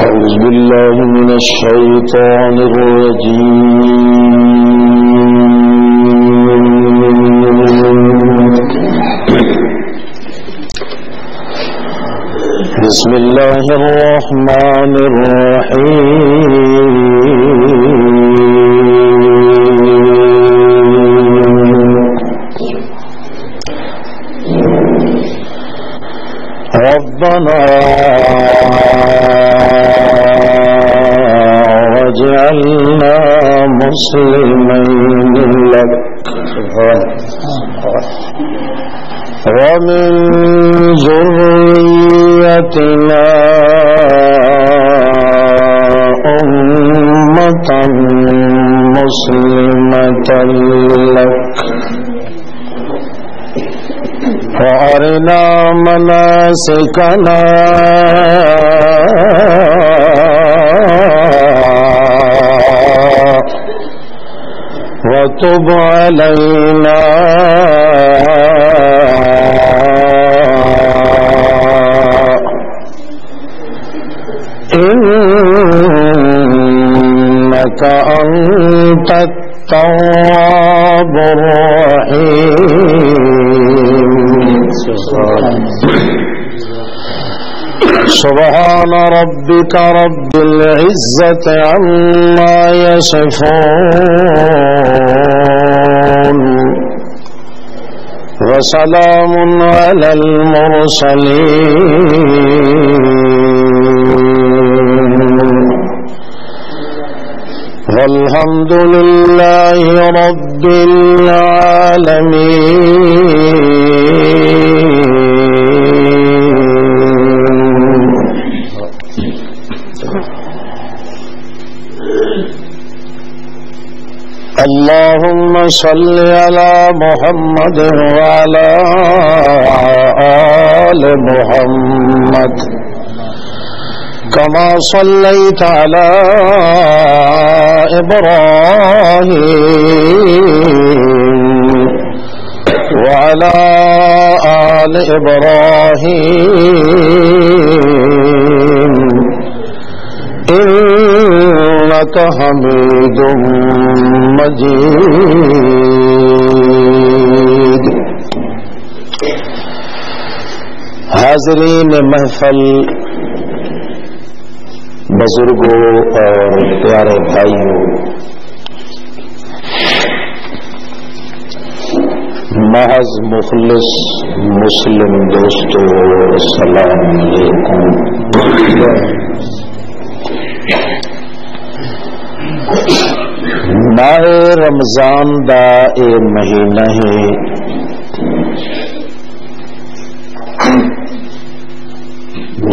أعوذ بالله من الشيطان الرجيم بسم الله الرحمن الرحيم ربنا واجعلنا مسلمين لك ومن ذريتنا أمة مسلمة لك وأرنا مناسكنا وتب علينا إنك أنت التواب الرحيم سبحان ربك رب العزة عما يصفون وسلام على المرسلين والحمد لله رب العالمين. اللهم صل على محمد وعلى آل محمد كما صليت على إبراهيم وعلى آل إبراهيم إنك حميد مجيد. حاضرین محفل، بزرگوں اور پیارے بھائیوں، محض مخلص مسلم دوستوں، السلام علیکم. ماہ رمضان دا اے مہینہ ہے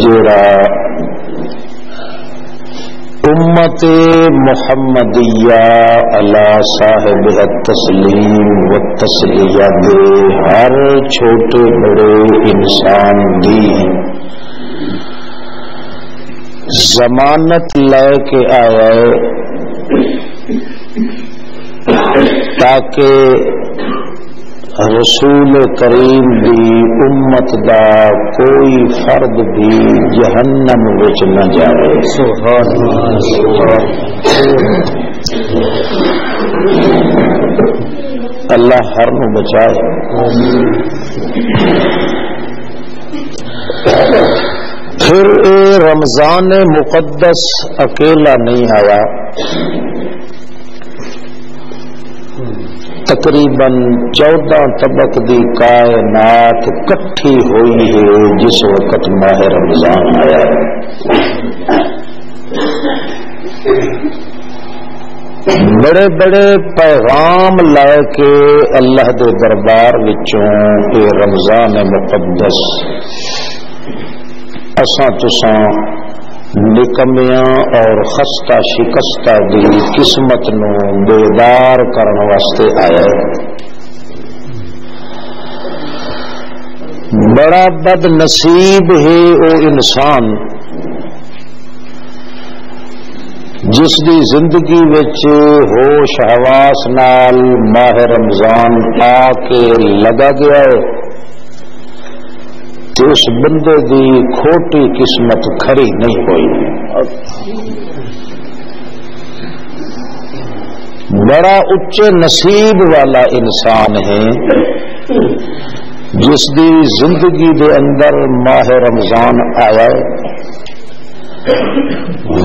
جڑا امت محمدیہ علی صاحب التسلیم والتسلیہ دے ہر چھوٹے بڑے انسان دی ضمانت لے کے آیا ہے تاکہ رسول کریم دی امت دا کوئی فرد بھی جہنم وچ نہ جائے. سبحان اللہ ہر نو بچائے. پھر اے رمضان مقدس اکیلا نہیں آیا، تقریباً 14 طبق دی کائنات کٹھی ہوئی ہے جس وقت ماہ رمضان آیا ہے. بڑے بڑے پیغام لے کے اللہ دے دربار وچوں اے رمضان مقدس اساں تساں نکمیاں اور خستہ شکستہ دی قسمت نو بیدار کرن واسطے آیا ہے. بڑا بد نصیب ہے او انسان جس دی زندگی وچ ہوش حواس نال ماہ رمضان آ کے لگا گیا ہے تو اس بندے دی کھوٹی قسمت کھری نہیں ہوئی. بڑا اچے نصیب والا انسان ہے جس دی زندگی دے اندر ماہ رمضان آیا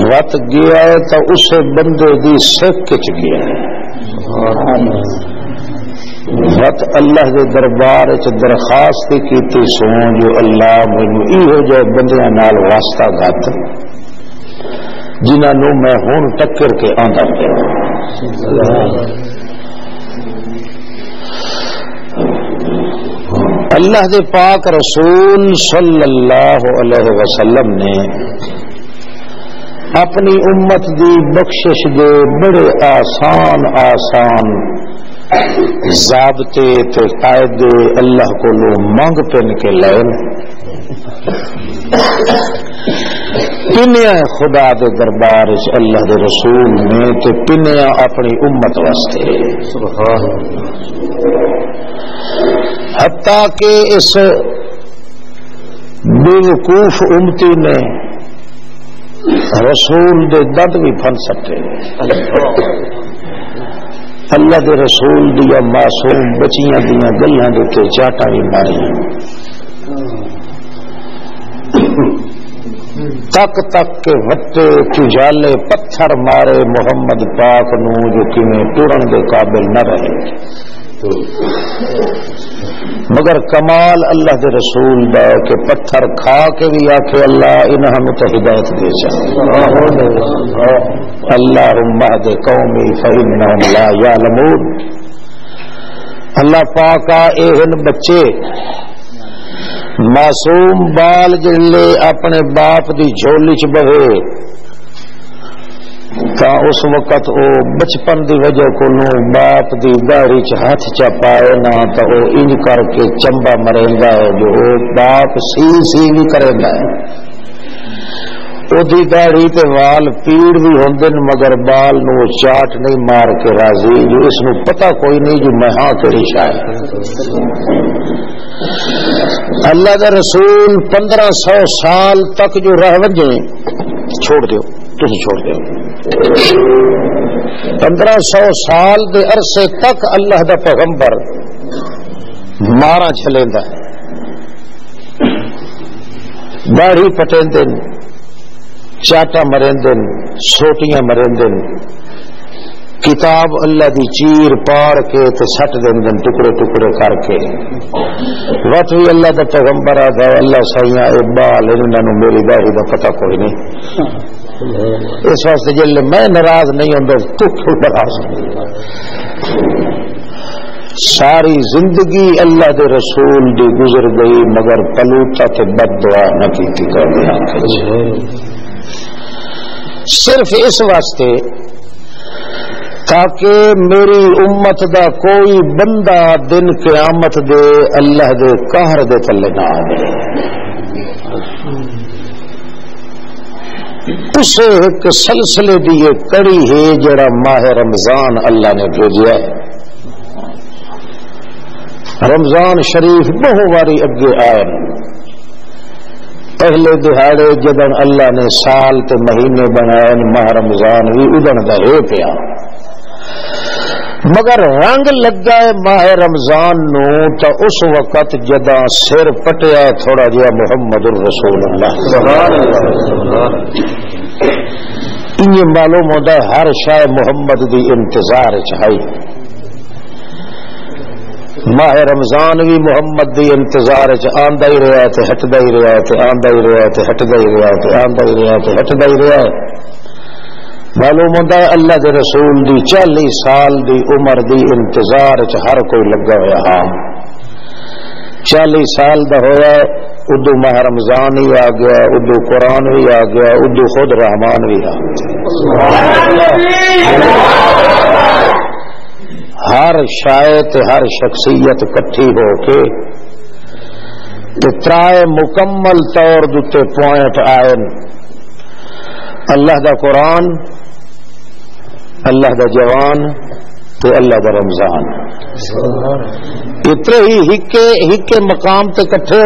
وقت گیا ہے تو اسے بندے دی سکھ چ گیا ہے وقت اللہ دے دربار چ درخواست کیتی سو جو اللہ مینوں ایہو جے بندیاں نال واسطہ گھت جنہاں نوں میں ہن ٹکر کے آندا پیا اللہ دے پاک رسول صلی اللہ علیہ وسلم نے اپنی امت دی بخشش دے بڑے آسان آسان ضابطے تے قاعدے اللہ کو لو مانگ پن کے لین پنیا خدا دے دربار چ اللہ دے رسول نے تے پنیا اپنی امت واسطے حتیٰ کہ اس بیوقوف امتی نے رسول دے دد بھی پھن سکتے اللہ دے رسول دیا معصوم بچیاں دیا گلیاں دے کے چاٹا بھی ماری تک تک کے وٹے چجالے پتھر مارے محمد پاک نو جو کیویں ٹرن دے قابل نہ رہے مگر کمال اللہ دے رسول دا کہ پتھر کھا کے بھی آکھے اللہ انہاں تو ہدایت دے چاہے اللہم اہد قومی فإنہم لا یعلمون اللہ پاکا اہن بچے معصوم بال جلے اپنے باپ دی جھولی چ بہے تا اس وقت او بچپن دی وجہ کو نو باپ دی داڑھی چ ہاتھ چا پائے نہ تو او انج کر کے چمبا مریندا ہے جو باپ سی بھی کریندا ہے او دی داڑھی تے وال پیڑ بھی ہوندے مگر بال نو چاٹ نہیں مار کے راضی جو اس نو پتہ کوئی نہیں جو میں ہاں کیڑی شاید اللہ دا رسول 1500 سال تک جو رہ وجے چھوڑ دیو تسی چھوڑ دیو 1500 سال دے عرصے تک اللہ دا پیغمبر مارا چھلیندا ہے داڑھی پٹیندے چاٹا مریندے سوٹیاں مریندے کتاب اللہ دی چیر پاڑ کے تے سٹ دین ٹکڑے ٹکڑے کر کے وقت بھی اللہ دا پیغمبر آتا ہے اللہ سائیاں اے بال انہاں نوں میری داڑھی دا پتہ کوئی نہیں اس واسطے جلے میں ناراض نہیں ہوندا تو کیوں ناراض ساری زندگی اللہ دے رسول دی گزر گئی مگر پلوتا تے بد دعا نہ کیتی کرنی صرف اس واسطے تاکہ میری امت دا کوئی بندہ دن قیامت دے اللہ دے قہر دے تلے نہ آئے اسے ایک سلسلے دی ایک کڑی ہے جڑا ماہ رمضان اللہ نے بھیجا ہے رمضان شریف بہو باری اگے آئے پہلے دہاڑے جدن اللہ نے سال تے مہینے بنائے ماہ رمضان بھی ادن دا ہے پیا مگر رنگ لگا ہے ماہ رمضان نو تو اس وقت جداں سر پٹیا تھوڑا جہا محمد الرسول اللہ انہیں معلوم ہوتا ہے ہر شاہ محمد دی انتظار چاہیے ماہ رمضان بھی محمد دی انتظار آندا ہی رہا تے ہٹدا ہی رہا تے آندا ہی رہا تے ہٹدا ہی رہا تے آندا ہی رہا تے ہٹدا ہی رہا معلوم ہوتا ہے اللہ دے رسول دی 40 سال دی عمر دی انتظار ہر کوئی لگا ہوا ہاں 40 سال دا ہویا ادو ماہ رمضان ہی آ گیا ادو قرآن بھی آ گیا ادو خود رحمان بھی آ گیا ہر شاید ہر شخصیت کٹھی ہو کے ترائے مکمل طور دتے پوائنٹ آئے اللہ دا قرآن اللہ دا جوان تے اللہ دا رمضان اتنے ہی ہکے مقام تے کٹھے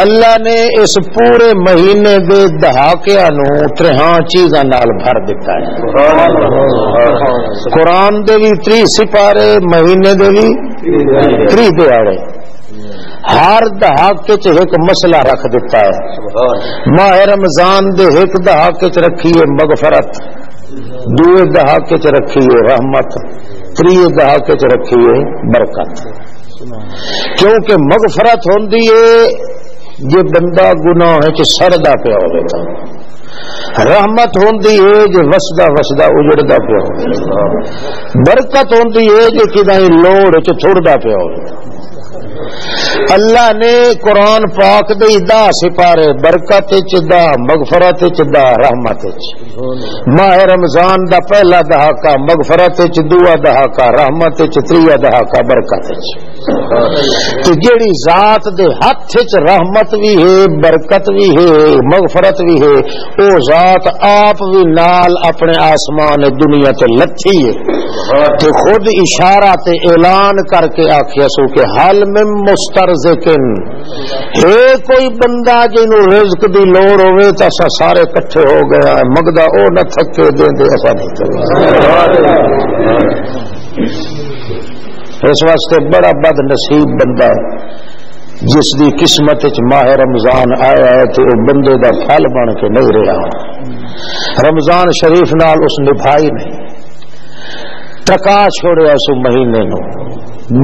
اللہ نے اس پورے مہینے دے دہاکیاں نو 3 چیزاں نال بھر دیتا ہے. قرآن دے بھی 3 سپارے، مہینے دے بھی 3 دیہڑے. ہر دہاکے چ ایک مسئلہ رکھ دیتا ہے. ماہ رمضان دے ایک دہاکے چ رکھیے مغفرت، دوے دہاکے چ رکھیے رحمت، تریے دہاکے چ رکھیے برکت. کیونکہ مغفرت ہوندی ہے جے بندہ گناہ چ سڑدا پیا ہوے تا، رحمت ہوندی ہے جے وسدا وسدا اجڑدا پیا ہوے، برکت ہوندی ہے جے کدائیں لوڑ چ تھڑدا پیا ہوے. اللہ نے قرآن پاک دے 10 سپارے، برکت چ مغفرت چ رحمت چ. ماہ رمضان دا پہلا دہاکا مغفرت چ، دوسرا دہاکا رحمت چ، تیسرا دہاکا برکت چ. تے جیڑی ذات دے ہاتھ چ رحمت بھی ہے، برکت بھی ہے، مغفرت بھی ہے، او ذات آپ بھی نال اپنے آسمان دنیا تے لتھی ہے. تے خود اشارہ تے اعلان کر کے آکھیا سو کہ حل من مسترزقن، ہے کوئی بندہ جنوں رزق دی لوڑ ہوے تے اسا سارے کٹھے ہو گیا، مگدا او نہ تھکے دیندے اسا نہیں چلے. اس واسطے بڑا بد نصیب بندہ جس دی قسمت وچ ماہ رمضان آیا ہے تے او بندے دا پھل بن کے نہیں رہا. رمضان شریف نال اس نبھائی نہیں، ٹکا چھوڑیا سو مہینے نو،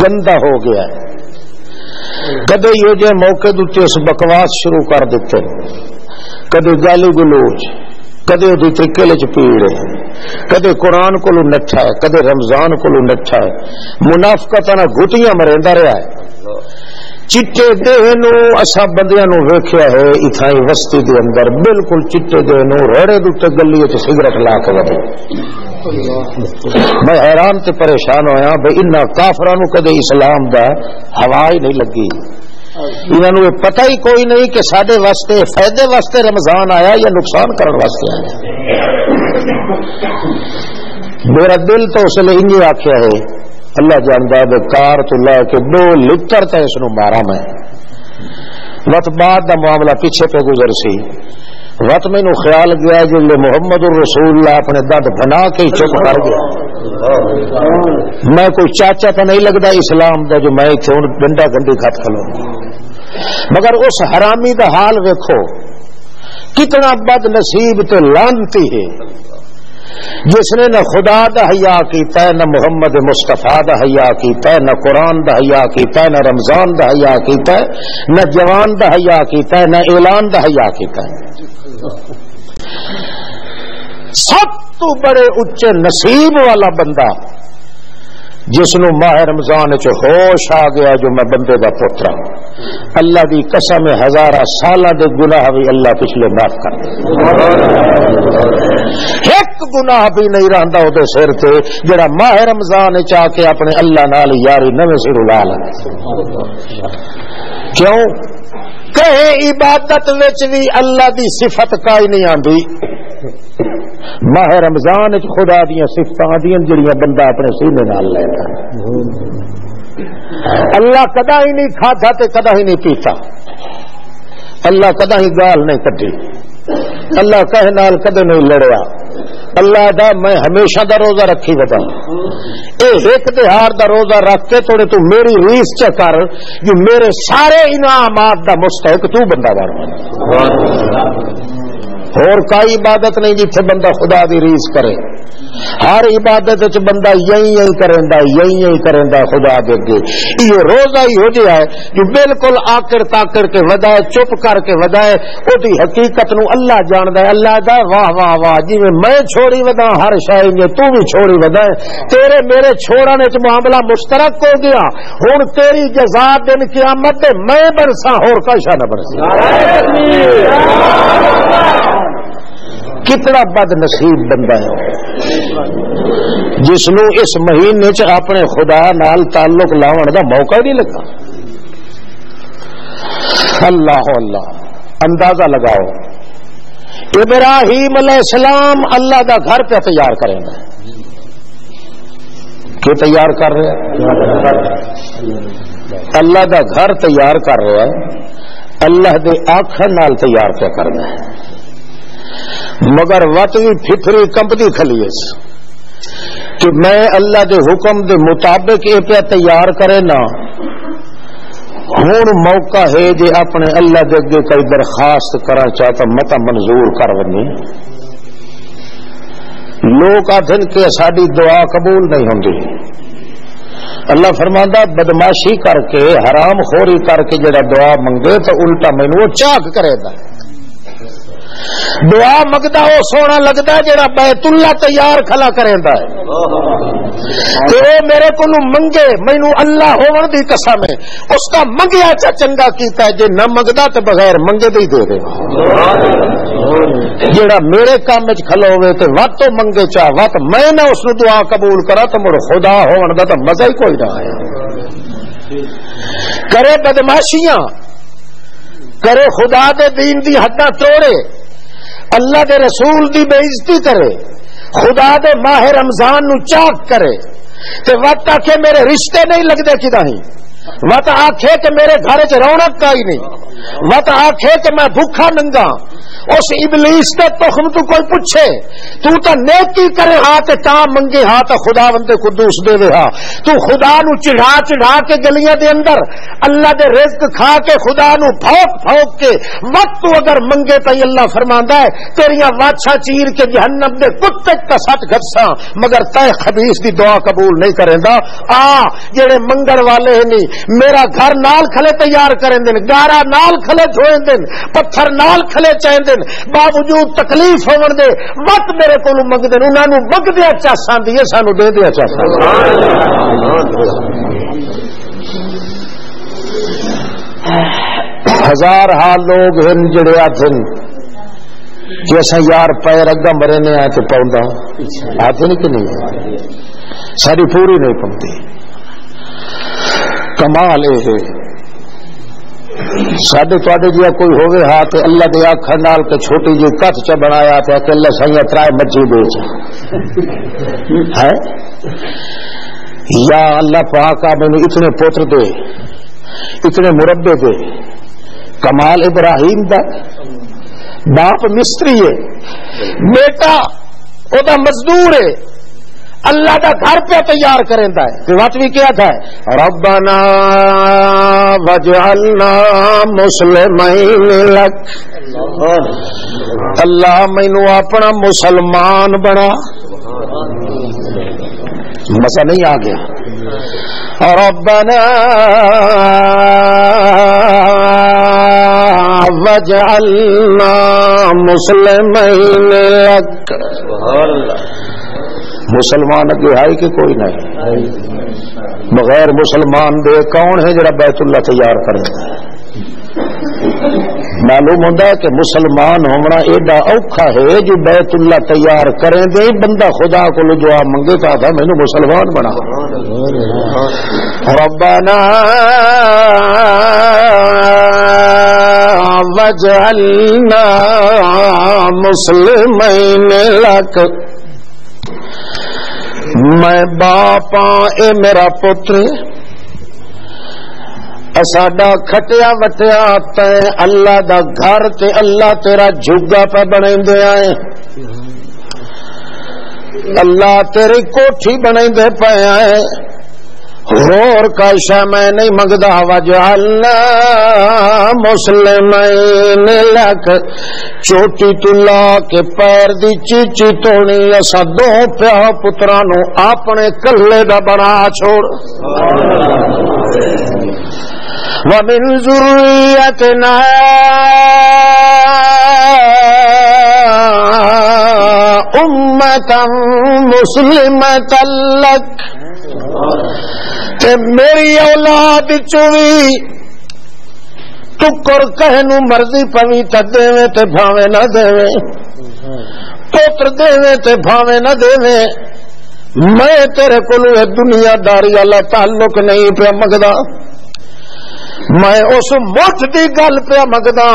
گندا ہو گیا ہے. کدے یہ جے موقع دوتے اس بکواس شروع کر دیتے، کدے گالی گلوچ، کدے دی ترکیلے چ پیڑ، کدے قرآن کو نٹھا ہے، کدے رمضان کو نٹھا ہے. منافقت نہ گھٹیاں مریندا رہا ہے. چٹے دیہ نو اسا بندیاں نو ویکھیا ہے اتھائی وسطی دے اندر بالکل چٹے دیہ نو ریڑے دے گلی وچ سگریٹ لا کے ودے. میں حیران تے پریشان ہویا بھئی انہاں کافراں نو کدے اسلام دا ہوا ہی نہیں لگی. انہاں نو پتہ ہی کوئی نہیں کہ ساڈے واسطے فائدے واسطے رمضان آیا یا نقصان کرن واسطے آیا. میرا دل تو اس لیے انجی آکھیا ہے اللہ جاندا ہے کار تو لے کے 2 لیٹر تے اس نو مارا میں. وقت بعد دا معاملہ پیچھے پہ گزر سی. وقت مینوں خیال گیا جلے محمد الرسول اللہ اپنے دند بنا کے ہی چپ کر گیا. میں کوئی چاچا تو نہیں لگتا اسلام دا جو میں اتنے ہوں ڈنڈا گنڈی کھٹ کھلوں. مگر اس حرامی دا حال ویکھو کتنا بد نصیب تے لعنتی ہے جس نے نہ خدا دا حیا کیتا ہے، نہ محمد مصطفیٰ دا حیا کیتا ہے، نہ قرآن دا حیا کیتا ہے، نہ رمضان دا حیا کیتا ہے، نہ جوان دا حیا کیتا ہے، نہ اعلان دا حیا کیتا ہے. سب تو بڑے اچے نصیب والا بندہ جس نو ماہ رمضان چ ہوش آ گیا جو میں بندے دا پوترا. اللہ دی قسم 1000 سالاں دے گناہ بھی اللہ پچھلے معاف کر دے. ایک گناہ بھی نہیں رہندا او دے سر تے جڑا ماہ رمضان چ آ کے اپنے اللہ نال یاری نویں سر لا لے. کیوں کہ عبادت وچ بھی اللہ دی صفت کائی نہیں آندی. ماہ رمضان خدا دیا صفتاں آدیاں جڑیاں بندہ اپنے سینے نال لیتا. اللہ کدا ہی نہیں کھادا تے کدا ہی نہیں پیتا. اللہ کدا ہی گال نہیں کٹی. اللہ کہے نال کدے نہیں لڑیا. اللہ دا میں ہمیشہ دا روزہ رکھی ودا. اے ایک دہار دا روزہ رکھ کے تھوڑے تو میری ریس چ کر جو میرے سارے انعامات دا مستحق تو بندہ بن. اور کوئی عبادت نہیں جتھے بندہ خدا دی ریس کرے. ہر عبادت وچ بندہ یہی کریندا خدا دے اگے. یہ روزہ ہی ہو جائے جو بالکل آکر تاکر کے ودائے چپ کر کے ودائے او دی حقیقت نو اللہ جاندا ہے. اللہ دا واہ واہ واہ جی میں چھوڑی ودا ہر شے نے تو بھی چھوڑی ودائے. تیرے میرے چھوڑنے وچ معاملہ مشترک ہو گیا. ہن تیری جزا دن قیامت تے میں برساں اور کوئی شے نہ برسے. کتنا بد نصیب بندہ ہے جس نو اس مہینے چ اپنے خدا نال تعلق لاون دا موقع نہیں لگا. اللہ اللہ اندازہ لگاؤ ابراہیم علیہ السلام اللہ دا گھر پہ تیار کریں گے کہ تیار کر رہے ہیں. اللہ دا گھر تیار کر رہے ہیں. اللہ دے آکھن نال تیار پہ کرنا ہے، مگر وت بھی فطری کمپتی کھلیس کہ میں اللہ دے حکم دے مطابق یہ پہ تیار کرے نا. ہوں موقع ہے جی اپنے اللہ دے اگے کوئی درخواست کرنا چاہتا متا منظور کر ونی. لوگ آدھن کہ ساری دعا قبول نہیں ہوندی. اللہ فرماندا بدماشی کر کے حرام خوری کر کے جڑا دعا منگے تو الٹا مینوں چاک کرے گا. دعا منگدا وہ سونا لگتا ہے جڑا بیت اللہ تیار کھلا کریندا ہے. تے او میرے کو منگے مینوں اللہ ہون دی قسم ہے اس کا منگیا چنگا کیتا ہے، جے نہ منگدا تے بغیر منگے دے دے دے. جڑا میرے کام وچ کھلو ہوے تے وت تو منگے چاہ وت میں نہ اس نو دعا قبول کرا تے مڑ خدا ہون دا تے مزہ ہی کوئی نہ ہے. کرے بدماشیاں، کرے خدا دے دین دی حداں توڑے، اللہ دے رسول دی بے عزتی کرے، خدا دے ماہ رمضان نو چاک کرے تے وقت آکھے میرے رشتے نہیں لگتے کدا ہی، وقت آکھے کہ میرے گھر چ رونق کائی نہیں، وقت آکھے کہ میں بھوکھا ننگا. اس ابلیس تے تخم تو کوئی پوچھے تو تا نیکی کرے ہاں تے تا منگے ہاں تے خدا بندے قدوس دے دے ہاں. تو خدا نو چڑھا چڑھا کے گلیاں دے اندر اللہ دے رزق کھا کے خدا نو پھوک پھوک کے وقت تو اگر منگے تے اللہ فرماندا ہے تیریاں واچھا چیر کے جہنم دے کتے تا سٹ گھساں مگر تے خبیث دی دعا قبول نہیں کریندا. جڑے منگن والے نہیں میرا گھر نال کھلے تیار کریں دن، گارا نال کھلے دھوئیں دن، پتھر نال کھلے چائیں دن، باوجود تکلیف ہون دے وقت میرے کو منگ دین. انہاں نو منگ دیا چاساں دی سانو دے دیا چاساں. ہزار حال لوگ ہیں جڑے آدھن کہ اساں یار پیر اگا مرے نے آئے تو پاؤندا آدھن کہ نہیں ساری پوری نہیں پاؤندی. کمال یہ ہے سڈے تے جی کوئی ہوئے ہاں تو اللہ دے آخر نال کے چھوٹی جی کت چ بنایا تو کہ اللہ سائیں ترائے مجھے بیچ ہے یا اللہ پاک مینوں اتنے پوتر دے اتنے مربے دے. کمال ابراہیم دا باپ مستری ہے، بیٹا او دا مزدور ہے، اللہ دا گھر پہ تیار کریندا ہے. وقت بھی کیا تھا ربنا وجعلنا مسلمین لک، اللہ مینوں اپنا مسلمان بنا. مسا نہیں آ گیا. ربنا وجعلنا مسلمین لک. مسلمان اگے ہے کہ کوئی نہیں؟ بغیر مسلمان دے کون ہے جڑا بیت اللہ تیار کرتا ہے؟ معلوم ہوتا ہے کہ مسلمان ہونا ایڈا اوکھا ہے جو بیت اللہ تیار کریں دے. بندہ خدا کو دعا منگے تا تھا مینوں مسلمان بنا. ربنا وجعلنا مسلمین لک. میں باپا اے میرا پتر ساڈا کھٹیا وٹیا تے اللہ دا گھر تے اللہ تیرا جھگا پہ بنائندے آئے، اللہ تیری کوٹھی بنائندے پے آئے. اور کاشا میں نہیں منگدا. وجعلنا مسلمین لک، چوٹی تو لا کے پیر دی چیچی توڑی اسا دو پیا پتراں نو اپنے کلے دا بنا چھوڑ. ومن ذریتنا امتا مسلمتا لک، تے میری اولاد چوی ٹکر کہنو مرضی پوی تا دیویں تے بھاویں نہ دیویں، پوتر دیویں تے بھاویں نہ دیویں. میں تیرے کولو دنیا داری والا تعلق نہیں پیا منگدا، میں اس مٹھ دی گل پیا منگدا.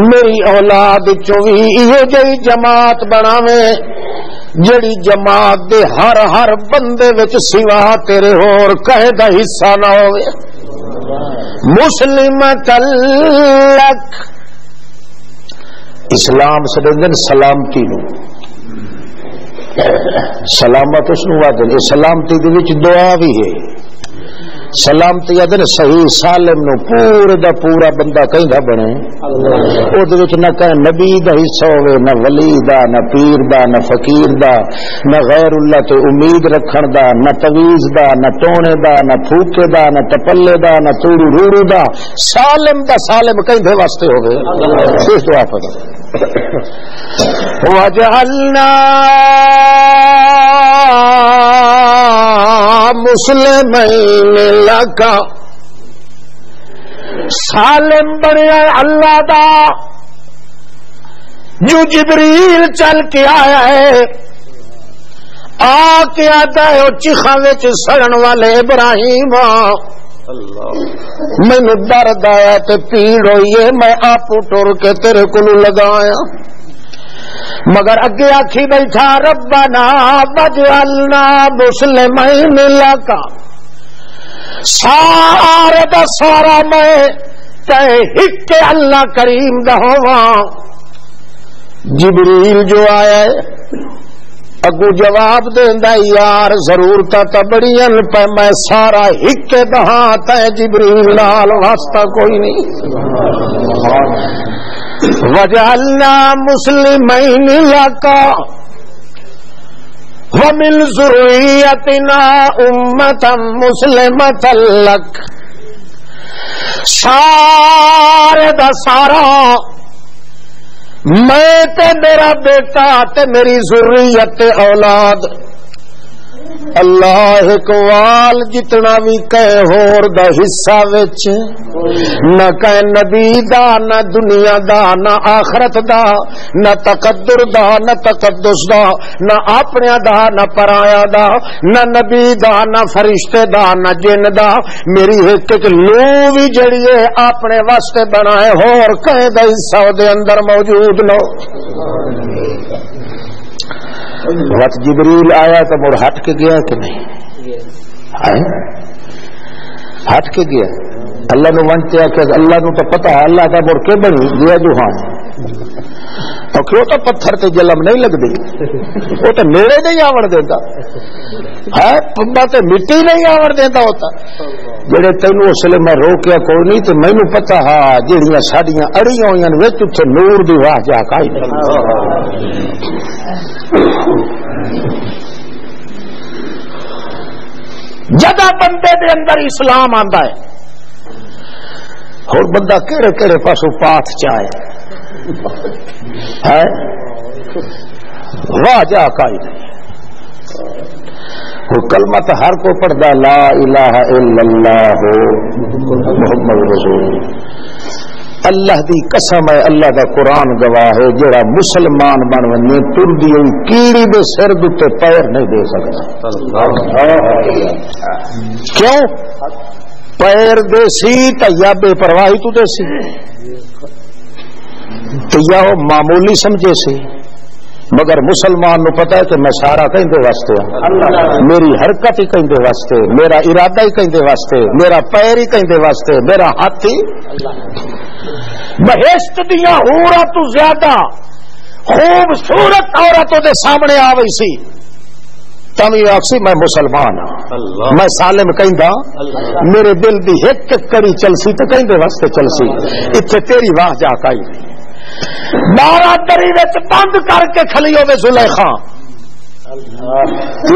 میری اولاد چوی یہ جی جماعت بناویں جڑی جماعت دے ہر ہر بندے وچ سوا تیرے ہور کہے دا حصہ نہ ہوئے. مسلمۃ لک، اسلام سے دن سلامتی نو، سلامت اس نو آدھے، سلامتی دے وچ دعا بھی ہے، سلامتی آدھے صحیح سالم نو پورے دا پورا بندہ کہیں دا بنے، او دے وچ نہ کہیں نبی دا حصہ ہوئے، نہ ولی دا، نہ پیر دا، نہ فقیر دا، نہ غیر اللہ تے امید رکھن دا، نہ تویز دا، نہ ٹونے دا، نہ پھوکے دا، نہ ٹپلے دا، نہ توڑو روڑو دا، سالم دا سالم کہیں دے واسطے ہوئے، اس دعا پڑھو وَجَعَلْنَا مسلمین لکا، سالم بنیا اللہ دا جو جبریل چل کے آیا ہے، آ کے آتا ہے چیخاں وچ سڑن والے ابراہیم، مینو درد آیا تے پیڑ ہوئی ہے، میں آپ ٹر کے تیرے کو لگایا، مگر اگے آکھی بیٹھا ربنا وجعلنا مسلمین لکا، سارے دا سارا میں تے ہک اللہ کریم دا ہواں۔ جبریل جو آیا ہے اگو جواب دیندا یار ضرورتاں تا بڑیاں پہ میں سارا ہک دہاں تے جبریل نال واسطہ کوئی نہیں۔ وجعلنا مسلمین لکا ومن ذریتنا امتا مسلمتا لک، سارے دا سارا میں تے میرا بیٹا تے میری ذریت اولاد اللہ اقوال جتنا بھی کہے ہور دا حصہ وچ، نہ کہے نبی دا، نہ دنیا دا، نہ آخرت دا، نہ تقدر دا، نہ تقدس دا، نہ اپنے دا، نہ پرایا دا، نہ نبی دا، نہ فرشتے دا، نہ جن دا، میری ایک ایک لو بھی جڑی ہے اپنے واسطے بنائے ہور کہے دا حصہ دے اندر موجود نو۔ وقت جبریل آیا تو مڑ ہٹ کے گیا کہ نہیں؟ ہٹ کے گیا، اللہ نو منتے کہ اللہ نو تو پتہ ہے اللہ کا مڑ کے بنی گیا جو ہاں تو کیوں تو پتھر تے جلم نہیں لگتی، وہ تو نیڑے نہیں آون دیتا ہے، پمبا تے مٹی نہیں آون دیتا ہوتا، جڑے تینوں اس لیے میں روکیا کوئی نہیں تو مینوں پتہ ہاں جڑیاں ساڈیاں اڑیاں ہوئیاں وچ اتھے نور دی واہ جا کائی نہیں۔ جدا بندے دے اندر اسلام آندا ہے اور بندہ کہڑے کہڑے پاسوں پاتھ چاہے ہے، واہ جا کائی نہیں۔ اور کلمہ تو ہر کو پڑھدا لا الہ الا اللہ محمد رسول اللہ دی قسم ہے، اللہ دا قرآن گواہ ہے، جڑا مسلمان بن ونے ٹردی ہوئی کیڑی دے سر تے پیر نہیں دے سکتا۔ کیوں؟ پیر دے سی تا یا بے پرواہی تو دے سی تو یا وہ معمولی سمجھے سی، مگر مسلمان نو پتا ہے کہ میں سارا کہیں دے واسطے ہوں، میری حرکت ہی کہیں دے واسطے، میرا ارادہ ہی کہیں دے واسطے، میرا پیر ہی کہیں دے واسطے، میرا ہاتھ ہی۔ بہشت دیا حورا تو زیادہ خوبصورت عورتوں دے سامنے آ گئی سی تمی آخسی میں مسلمان ہوں، میں سالم کہیں دا، میرے دل دی ایک کڑی چلسی تو کہیں دے واسطے چلسی، اتنے تیری واہ جا کائی نہیں۔ بارہ دری وچ بند کر کے کھلی ہوے زلیخا،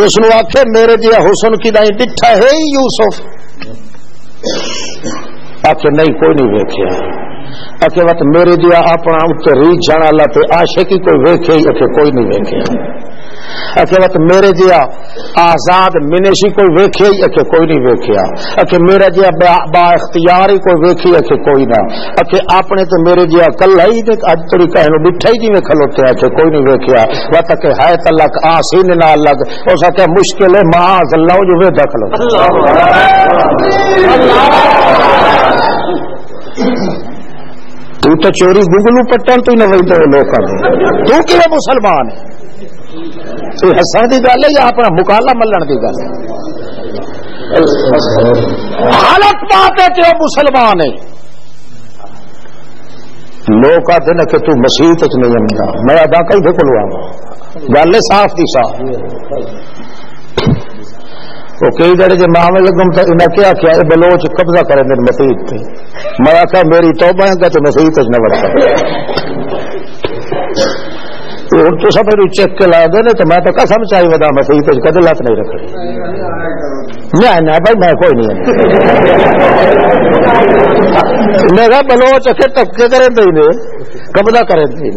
اس نو آکھے میرے جیا حسن کی دائیں ڈٹھا ہے یوسف، آکھے نہیں کوئی نہیں ویکھیا، آکھے وقت میرے جیا اپنا اتنے ریچ جانا اللہ تے عاشقی کوئی ویکھے، آکھے کوئی نہیں ویکھیا، آکھے وقت میرے جیا آزاد منشی کوئی ویکھے، آکھے کوئی نہیں ویکھیا، آکھے میرا جیا با اختیار ہی کوئی ویکھی، آکھے کوئی نہ، آکھے اپنے تو میرے جیا کل ہی اج تری کہنو بٹھا ہی جی کھلوتے، آکھے کوئی نہیں ویکھیا، وقت کہ ہے تلک آسین نہ الگ، اس آکھے مشکل ہے معاذ اللہ جو وے دکھلو۔ تو چوری گوگلو پٹن تو نہ وہی تو لوگ تو کہ مسلمان ہے، تو ہسن کی گل ہے یا اپنا مکالا ملن کی گل ہے؟ غلط بات ہے کہ وہ مسلمان ہے. لوگ آتے نا کہ تو مسیحت نہیں آتا, میں ادا کئی دے کلوا گل صاف دی صاف. وہ کئی جڑے جو معاملے لگم تھا انہیں کیا کیا بلوچ قبضہ کریں دن مسیحت پہ. میں آخا میری توبہ ہے تو مسیحت نہ بڑھتا. ہوں تو سب میری چیک کے لا دے تو میں تو قسم چاہیے ودا مسیحت کدے لت نہیں رکھنی. نہ بھائی میں کوئی نہیں میرا بلوچ اکھے ٹپکے کریں دے قبضہ کریں دے.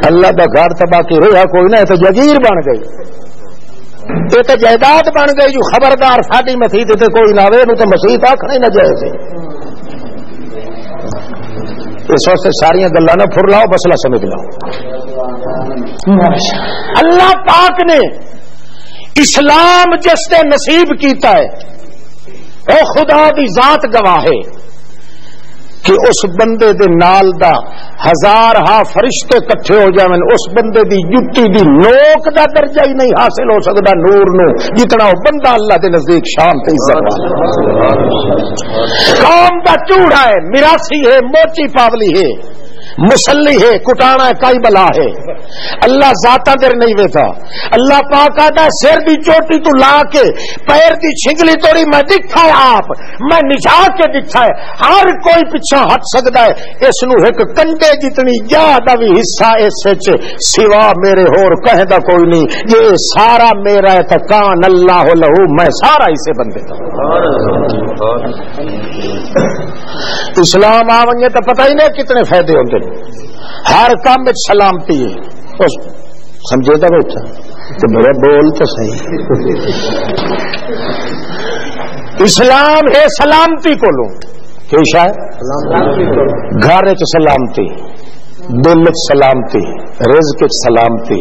اللہ کا گھر تباہ کی ہوئی کوئی نہ تو جگیر بن گئی, یہ تو جائیداد بن گئی. جو خبردار ساری مسیحت کوئی نہ آئے تو مسیحت آخنا ہی نہ جائے. اس واسطے ساریا گلا نہ پھر لاؤ, مسئلہ سمجھ لاؤ. اللہ پاک نے اسلام جس نے نصیب کیتا ہے او خدا دی ذات گواہ ہے کہ اس بندے دے نال دا ہزار فرشتے کٹھے ہو جائیں اس بندے دی جتی دی نوک دا درجہ ہی نہیں حاصل ہو سکتا نور نو جتنا وہ بندہ اللہ دے نزدیک شان تے عزت والا. قوم دا چوڑا ہے, میراسی ہے, موچی پاولی ہے, مسلی ہے, کٹانا ہے, کائی بلا ہے. اللہ ذاتا در نہیں ویتا. اللہ پاک آتا سر دی چوٹی تو لا کے پیر دی چھنگلی توڑی میں دکھا ہے آپ میں نجا کے دکھا ہے. ہر کوئی پیچھا ہٹ سکتا ہے. اس نو ایک کنڈے جتنی زیادہ بھی حصہ اس سوا میرے ہور کہے دا کوئی نہیں. یہ سارا میرا ہے تکان اللہ لہو, میں سارا اسے بندے دا. اسلام آونگے تو پتہ ہی نہیں کتنے فائدے ہوتے. ہر کام میں سلامتی ہے. سمجھے تھا بیٹھا تو میرا بول تو صحیح. اسلام ہے سلامتی کو لوں کہ شاید گھر سلامتی, دل سلامتی, رزق سلامتی,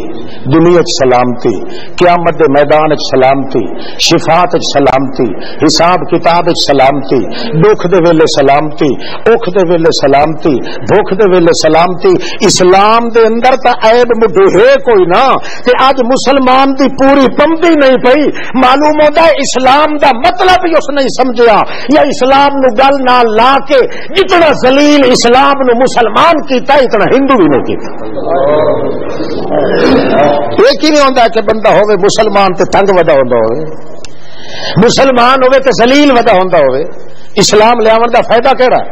دنیا سلامتی, قیامت میدان سلامتی, شفاعت سلامتی, حساب کتاب سلامتی, دکھ دے ویلے سلامتی, اوکھ دے ویلے سلامتی, بھوک دے ویلے سلامتی. اسلام دے اندر تا عیب مڈو ہے کوئی نہ کہ آج مسلمان دی پوری پمدی نہیں پئی. معلوم ہوتا ہے اسلام دا مطلب ہی اس نہیں سمجھیا, یا اسلام نو گل نہ لا کے جتنا ذلیل اسلام نو مسلمان کیتا اتنا ہندو بھی نہیں کیتا. ایک ہی نہیں ہوتا کہ بندہ ہوئے مسلمان تے تنگ ودا ہوتا ہوئے, مسلمان ہوئے تے ذلیل ودا ہوتا ہوئے. اسلام لے آون دا فائدہ کیڑا ہے؟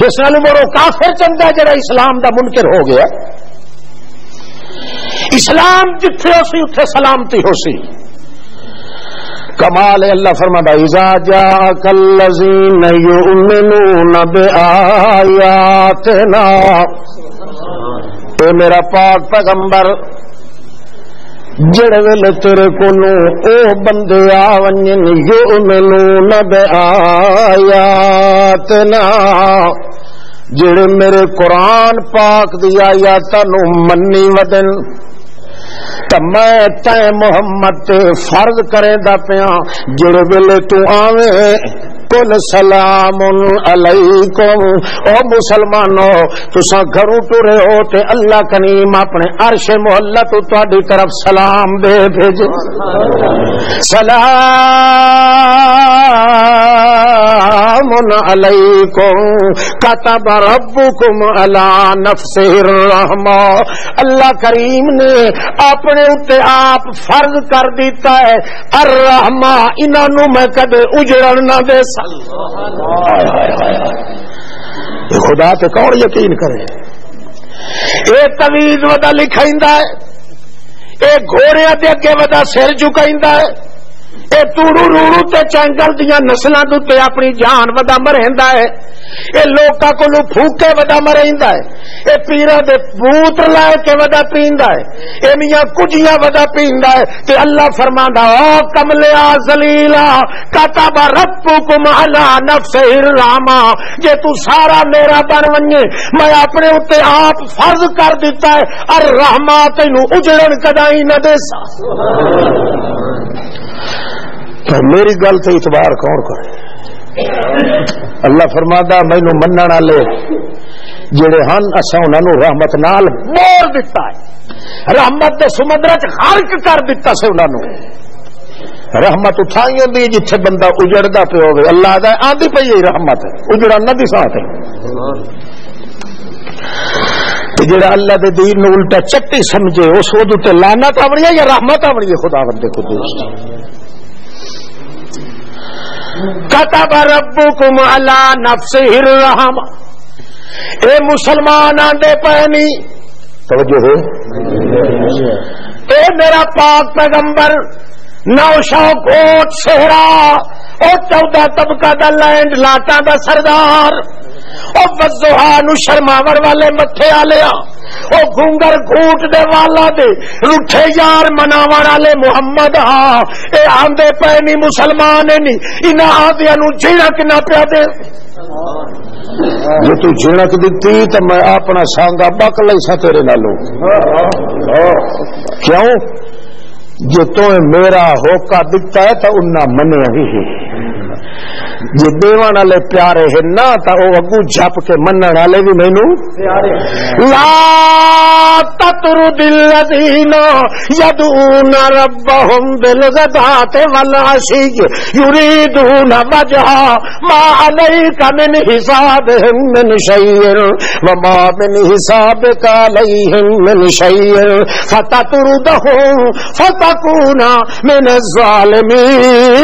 اس نال مرو کافر چنگا جڑا اسلام دا منکر ہو گیا. اسلام جتھے ہو سی اتھے سلامتی ہو سی. کمال اللہ فرماتا اذا جاءک الذین یؤمنون بآیاتنا, اے میرا پاک پیغمبر جڑے ویلے تیرے کولو او بندے آونجن یؤمنون بآیاتنا, جڑے میرے قرآن پاک دی آیاتاں نو منی ودن تو میں تے محمد تے فرض کریں دا پیا جڑے ویلے تو آویں قل سلام علیکم. او مسلمانو تساں گھروں ٹرے ہو تے اللہ کریم اپنے عرش محلہ تو تہاڈی طرف سلام دے بھیجے. سلام علیکم کتب ربکم علی نفسہ الرحمہ. اللہ کریم نے اپنے اتے آپ فرض کر دیتا ہے الرحمہ, انہاں نو میں کدے اجڑن نہ دے. خدا تے کون یقین کرے؟ اے تویز ودا لکھائندا ہے, اے گھوڑیاں دے اگے ودا سر جھکائندا ہے, اے توڑو روڑو تے چنگل دیاں نسلاں تے اپنی جان ودا مریندا ہے, اے لوکاں کولوں پھوکے ودا مریندا ہے, اے پیراں دے پوت لائے کے ودا پیندا ہے, اے میاں کجیاں ودا پیندا ہے. تے اللہ فرماندا او کملیا ذلیلا کتب ربکم علی نفسہ الرحمہ, جے تو سارا میرا بن ونجے میں اپنے اوتے آپ فرض کر دیتا ہے الرحمہ, تینوں اجڑن کدائی نہ دے سا. تو میری گل تے اعتبار کون کرے؟ اللہ فرماتا مینو منن والے جڑے ہن اساں انہاں نو رحمت نال بول دتا ہے. رحمت دے سمندر چ غرق کر دیتا سے انہاں نوں. رحمت اٹھائی ہوندی جتھے بندہ اجڑدا پیا ہوے اللہ دا آندی پئی ہے رحمت اجڑا نہ دی ساتھ ہے. تے جڑا اللہ دے دین نو الٹا چٹی سمجھے اس ودو تے لعنت آونی ہے یا رحمت آونی ہے خداوند قدوس. کتب ربکم علی نفسہ الرحمہ. اے مسلمان آندے پینی توجہ ہے اے میرا پاک پیغمبر نو شوق کوٹ صحرا او 14 طبقہ دا لینڈ لاٹاں دا سردار او وضحا نو شرماور والے متھے والیا او گونگر گھوٹ دے والا دے روٹھے یار مناون والے محمد ہاں اے آندے پے نہیں مسلمان نہیں انہاں آدیاں نو جھڑک نہ پیا دے. جو تو جھڑک دتی تے میں اپنا سانگا بک لئی سا تیرے نالوں. کیوں جو تو میرا ہوکا دتا ہے تو انہاں منیا ہی ہے. جی دیوان والے پیارے ہیں نا تو وہ اگو جھپ کے منن والے بھی مینوں لا تطرد الذین یدعون ربهم بالغداۃ والعشی یریدون وجهه ما علیک من حسابهم من شیء وما من حسابک علیہم من شیء فتطردهم فتکون من الظالمین.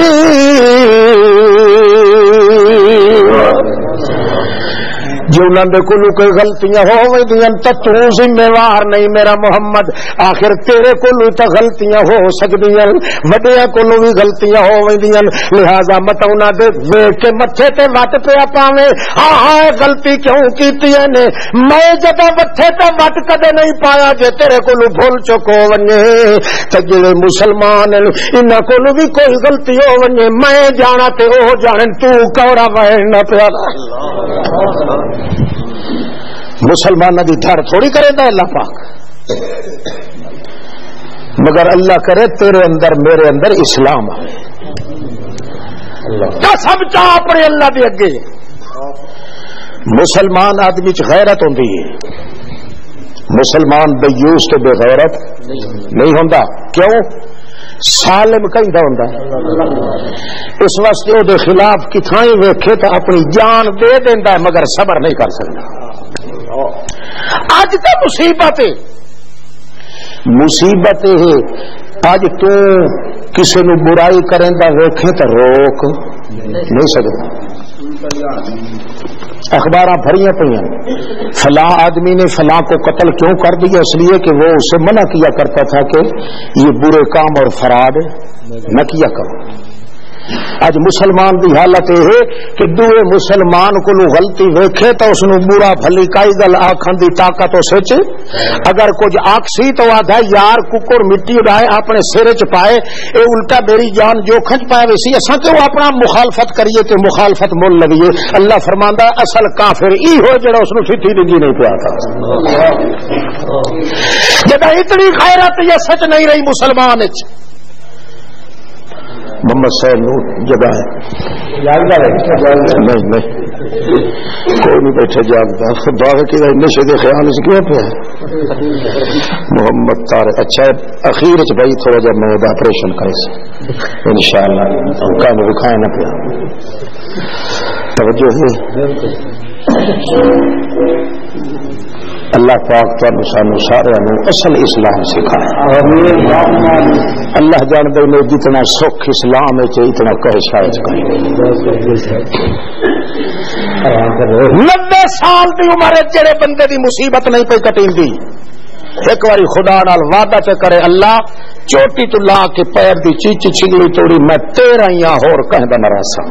جو انہوں نے کوئی غلطیاں ہو تو تو ذمہوار نہیں میرا محمد. آخر تیرے کولو تو غلطیاں ہو سکتی ہیں وڈیاں کولو بھی غلطیاں ہو ویندیاں لہذا مت انہاں دے ویکھ کے متھے تے وٹ پیا پاویں ہاں ہاں غلطی کیوں کیتی نے میں جدوں متھے تے وٹ کدے نہیں پایا جے تیرے کولو بھول چکو ونجے تے جڑے مسلمان انہاں کولو بھی کوئی غلطی ہو ونجے میں جانا تے او جانن تو کورا وہن نہ پیا. مسلمانوں کی دھڑ تھوڑی کرے گا اللہ پاک مگر اللہ کرے تیرے اندر میرے اندر اسلام آئے سب چاہ اپنے اللہ دے اگے. مسلمان آدمی چ غیرت ہوندی ہے. مسلمان دیوس تو بے غیرت نہیں ہوندا. کیوں سالم کہیں ہوندا اس واسطے وہ خلاف کتھائیں ویکھے تو اپنی جان دے دیندا ہے مگر صبر نہیں کر سکتا. اج تو مصیبت ہے اج تو کسی نو برائی کریندا ویکھے تو روک نہیں سکتا. اخباراں بھریاں پئیاں فلاں آدمی نے فلاں کو قتل کیوں کر دیا اس لیے کہ وہ اسے منع کیا کرتا تھا کہ یہ برے کام اور فراد نہ کیا کرو. اج مسلمان دی حالت یہ ہے کہ دوے مسلمان کو غلطی ویکھے تو اس نو برا بھلی کائی گل آکھن دی طاقت اس وچ اگر کچھ آکسی تو آدھا یار ککر مٹی اڑائے اپنے سر چ پائے اے الٹا میری جان جو کھنچ پائے ویسی اساں کیوں اپنا مخالفت کریے تے مخالفت مول لگیے. اللہ فرماندا ہے اصل کافر ای ہو جڑا اس نو ٹھٹھی ڈنگی نہیں پیا تھا. جدا اتنی غیرت یا سچ نہیں رہی مسلمان وچ. محمد صاحب نو جگہ ہے نہیں کوئی نہیں بیٹھے جاگتا خدا کے نشے کے خیال سے کیوں پہ محمد طارق اچھا اخیر چ بھائی تھوڑا جا میں آپریشن کرے سے انشاءاللہ کام دکھائے نہ پیا توجہ ہے. اللہ پاک تو سانو سارے اصل اسلام سکھائے. اللہ جان دے میں جتنا سکھ اسلام ہے اتنا کہ شاید کریں. 90 سال کی عمر جڑے بندے دی مصیبت نہیں پی کٹیندی ایک باری خدا نال وعدہ چ کرے اللہ چوٹی تو لا کے پیر دی چیچ چھگڑی توڑی میں 13 یا ہور کہندا نہ رہسا.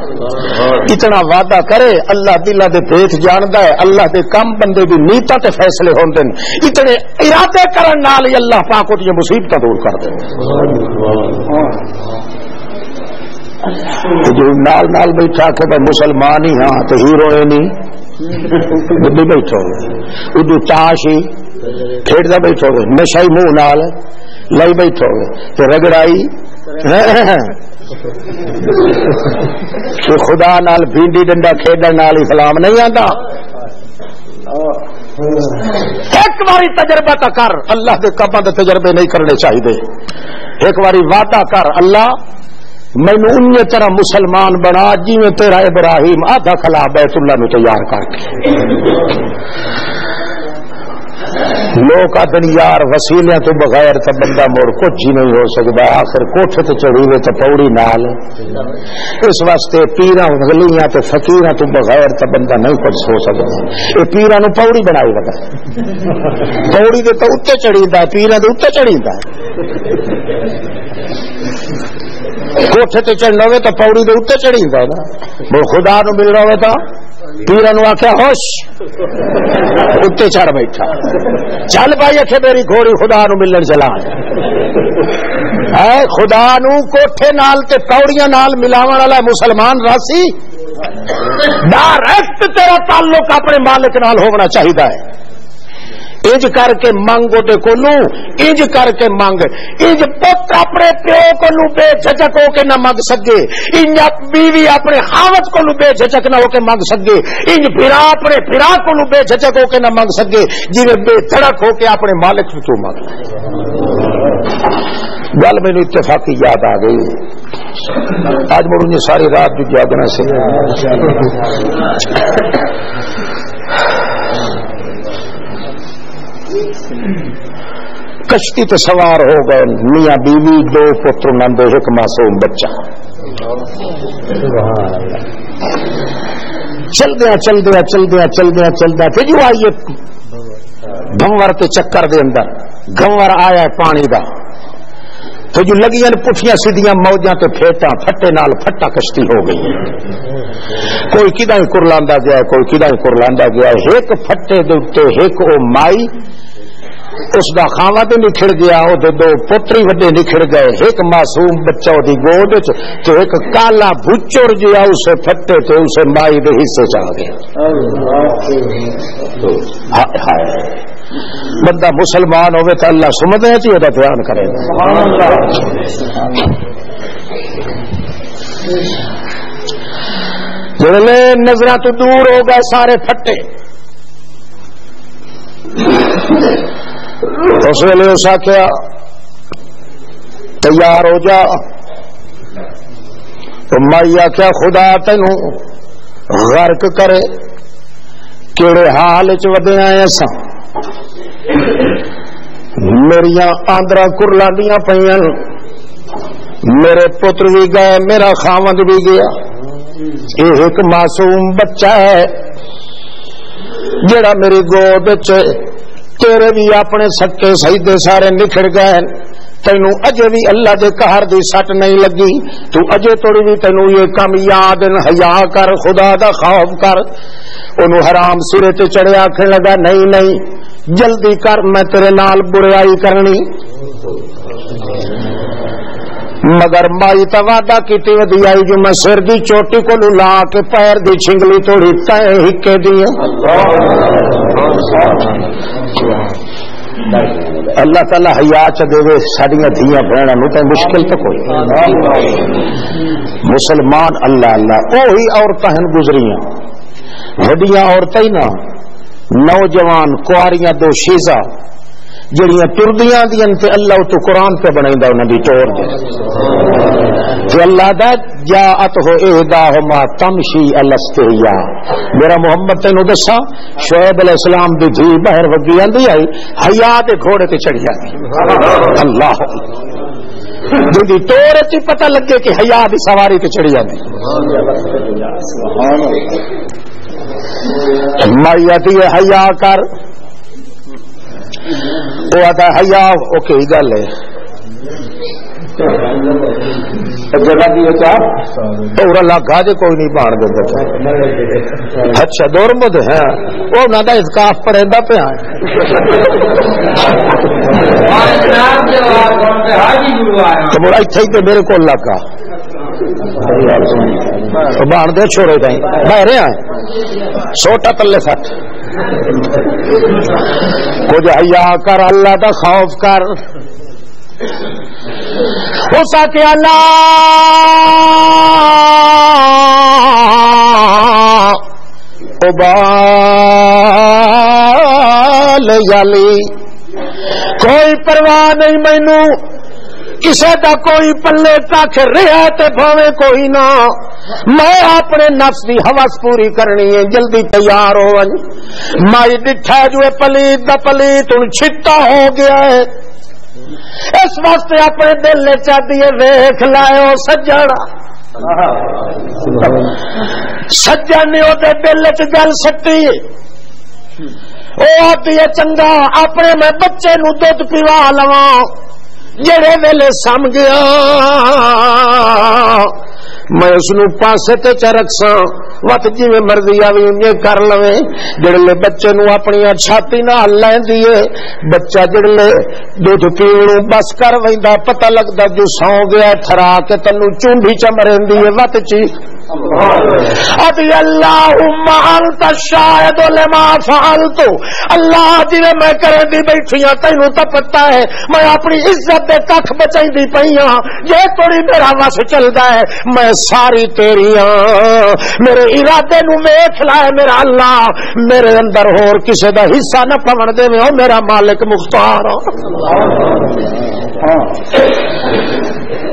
اتنا وعدہ کرے اللہ دل دے بھیت جاندا ہے. اللہ دے کم بندے دی نیتاں تے فیصلے ہوندے نے اتنے ارادے کرن نال ہی اللہ پاک دی مصیبتاں دور کر دے. جو نال نال بیٹھا کہ مسلمان ہی ہاں تے ہیرو نہیں بدی بیٹھو اردو تاش ہی کھیڈدا بیٹھو گے نشائی منہ نال لائی بیٹھو گے تو رگڑائی خدا نال بھینڈی ڈنڈا کھیڈن نال اسلام نہیں آتا. ایک ایک باری تجربہ تا کر اللہ دے کباں دے تجربے نہیں کرنے چاہیے. ایک باری وعدہ کر اللہ مینوں انہی طرح مسلمان بنا جویں تیرا ابراہیم آدھا خلا بیت اللہ نو تیار کر کے. لوگ آدھن یار وسیلے تو بغیر تو بندہ مڑ کچھ ہی نہیں ہو سکتا. آخر کوٹھے تو چڑھی ہوئے تو پوڑی نال. اس واسطے پیراں ولیاں تے فقیراں تو بغیر تو بندہ نہیں کچھ ہو سکتا. یہ پیراں نو پوڑی بنائی لگا. پوڑی دے تو اتنے چڑھیدا ہے, پیراں دے اتنے چڑھیدا ہے. کوٹھے تے چڑھنا ہوئے تو پوڑی دے اتنے چڑھیدا ہے نا. وہ خدا نو مل رہا ہوئے تو پیراں نو آخیا ہوش اتنے چڑھ بیٹھا. چل بھائی اکھے میری گھوڑی خدا نو ملن چلا. خدا نو کوٹھے نال تے پوڑیاں نال ملاون والا مسلمان راسی. ڈائریکٹ تیرا تعلق اپنے مالک نال ہونا چاہیے. انج کر کے منگ وہ کولو, انج کر کے منگ. انج پتر اپنے پیو کو بے جھجک ہو کے نہ منگ سکے, انج بیوی اپنے خاوند کو بے جھجک نہ ہو کے منگ سکے, انج بھرا اپنے بھرا کو بے جھجک ہو کے نہ منگ سکے جی بے دھڑک ہو کے اپنے مالک تو منگ. گل مینو اتفاقی یاد آ گئی. آج مجھے ساری رات بھی جاگنا سے کشتی تے سوار ہو گئے میاں بیوی, دو پتر نندے, ایک معصوم بچہ. چل دیا پھر جو آئیے گنور تے چکر دے اندر. گنور آیا پانی دا تو جو لگیاں پٹھیاں سیدیاں موجاں تے پھیٹاں پھٹے نال پھٹا کشتی ہو گئی. کوئی کداں کرلاندا گیا, کوئی کداں کرلاندا گیا. ایک پھٹے دے اوتے ایک او مائی اس دا خاوند نکھڑ گیا, او دے دو پتری وڈے نکھڑ گئے. ایک معصوم بچہ دی گود وچ تے ایک کالا بھچڑ جیا اسے پھٹے تے اسے مائی دے حصے چ آ گیا. ہائے بندہ مسلمان ہوئے تو اللہ سمجھے تو یہ دھیان کرے. جڑے نظراں تو دور ہو گئے سارے پھٹے. اس ویلے اس آخیا تیار ہو جا. تو مائی آخیا خدا تینوں غرق کرے, کیڑے حال چ ودے آئے سا. میریاں آندرا کرلاندیاں پئیاں, میرے پتر بھی گئے, میرا خاوند بھی گیا. یہ ایک معصوم بچہ ہے جڑا میری گود چ. تیرے بھی اپنے سکے سیدے سارے نکھڑ گئے. تینوں اجے بھی اللہ دے قہر دی سٹ نہیں لگی. تو اجے توڑی بھی تینوں یہ کم یاد. حیا کر, خدا دا خوف کر. انہوں حرام سرے تے چڑھے آکھنے لگا نہیں نہیں جلدی کر, میں تیرے نال برائی کرنی. مگر مائی تا وعدہ کیتی ودی آئی جو میں سر دی چوٹی کو لا کے پیر دی چھنگلی توڑی تے ہکے دیا. اللہ تعالی حیا چ دے ساڈیاں دھیاں بہناں نوں تے مشکل تو کوئی. مسلمان اللہ اللہ وہی عورتاں ہن گزریاں وڈیاں عورتاں ہی نا, نوجوان کواریاں دو شیزاں جڑیاں ٹردیاں دیاں تے اللہ تو قرآن پہ بنائندا انہاں دی ٹور دے. کہ اللہ دا جاءت ہو احداہما تمشی الاستحیا. میرا محمد تینوں دسا شعیب علیہ السلام دی دھی باہر وگی آندی آئی, حیا دے گھوڑے تے چڑھی آئی. اللہ جی ٹور تے پتہ لگے کہ حیا دی سواری تے چڑھی آندی. مائی آتی ہے حیا کر, وہ آتا ہے حیا. اوکے گل ہے جگہ کی کیا لاگا جی کوئی نہیں بان دے. اچھا دور مد ہے وہ نہ اسکاف پڑھا پیا اتنے میرے کو لگا بان دے چھوڑے تھی بہرے آئے سوٹا تلے سٹ. کچھ حیا کر, اللہ دا خوف کر. اس کے اللہ لیالی کوئی پرواہ نہیں مینوں کسے دا کوئی پلے تک رہا تے بھاویں کوئی نہ میں اپنے نفس دی حوث پوری کرنی ہے جلدی تیار ہو مائی ڈٹھا جو پلیت دا پلیت ہن چھٹا ہو گیا ہے اس واسطے اپنے دل نے چاہتی ہے ویکھ لائے سجڑا سجن نے وہ دل چ گل سٹی وہ آتی ہے چنگا اپنے میں بچے نو دودھ پیوا لواں جڑے ویلے سم گیا میں اس نو پاسے تے چ رکھساں وت جویں مرضی آوی انجے کر لوے جڑے بچے نو اپنی چھاتی نال لیندی ہے بچہ جڑے دودھ پیونوں بس کر ویندا پتہ لگدا جو سو گیا تھرا کے تنو چونڈی چ مرندی ہے وت چی ابھی اللہم انت الشاہد لما فعلت اللہ جی میں کریں دی بیٹھی ہوں تینوں تو پتہ ہے میں اپنی عزت دے کھ بچائی دی پئی ہاں یہ تھوڑی میرا وس چلدا ہے میں ساری تیری ہاں میرے ارادے نو ویکھ لائے میرا اللہ میرے اندر ہور کسے دا حصہ نہ پون دے او میرا مالک مختار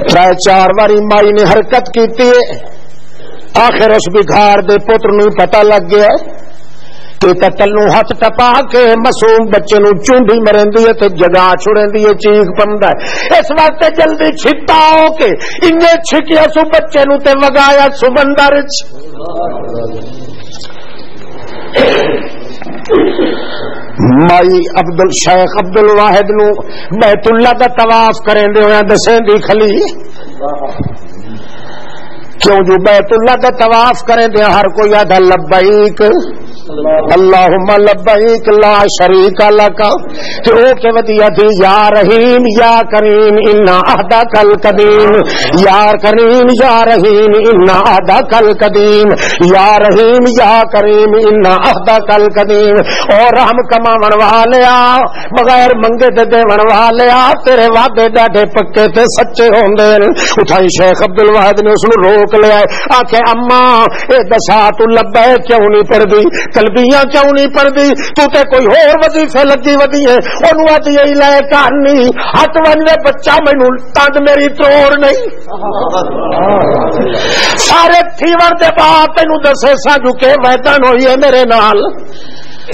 ترے چار واری مائی نے حرکت کیتی ہے آخر اس بگھار دے پتر نو پتہ لگ گیا کہ تلو ہاتھ ٹپا کے معصوم بچے نو چونڈی مرندی ہے تے جگہ چھڑیندی ہے چیخ پندا ہے اس واسطے جلدی چھٹا ہو کے انجے چھکیا سو بچے نو تے وگایا سمندر وچ مائی شیخ عبد الواحد نو بیت اللہ دا طواف کریندے ہویا دسیندی کھلی کیوں جو بیت اللہ دا طواف کریں دے ہر کوئی آدھا لبیک اللہم لبیک لا شریک لک تے او کے ودیا دی یا رحیم یا کریم انا عہدک القدیم یا کریم یا رحیم انا عہدک القدیم یا رحیم یا کریم انا عہدک القدیم اور رحم کماون والیا بغیر منگے دے دیون والیا تیرے وعدے ڈاڈے پکے تے سچے ہوندے اٹھائی شیخ عبد الواحد نے اس نو روک لیا آکھے اما اے دسا تو لبیک کیوں نہیں پڑھ دی تلبیاں کیوں نہیں پڑھ دی تو تے کوئی اور وظیفے لگی ودی ہے اونوں آتی اے لے کہانی ہٹ ونجے بچہ مینوں تنگ میری تروڑ نہیں سارے تھیور دے بعد تینوں دسے سا جو کہ ویدن ہوئی ہے میرے نال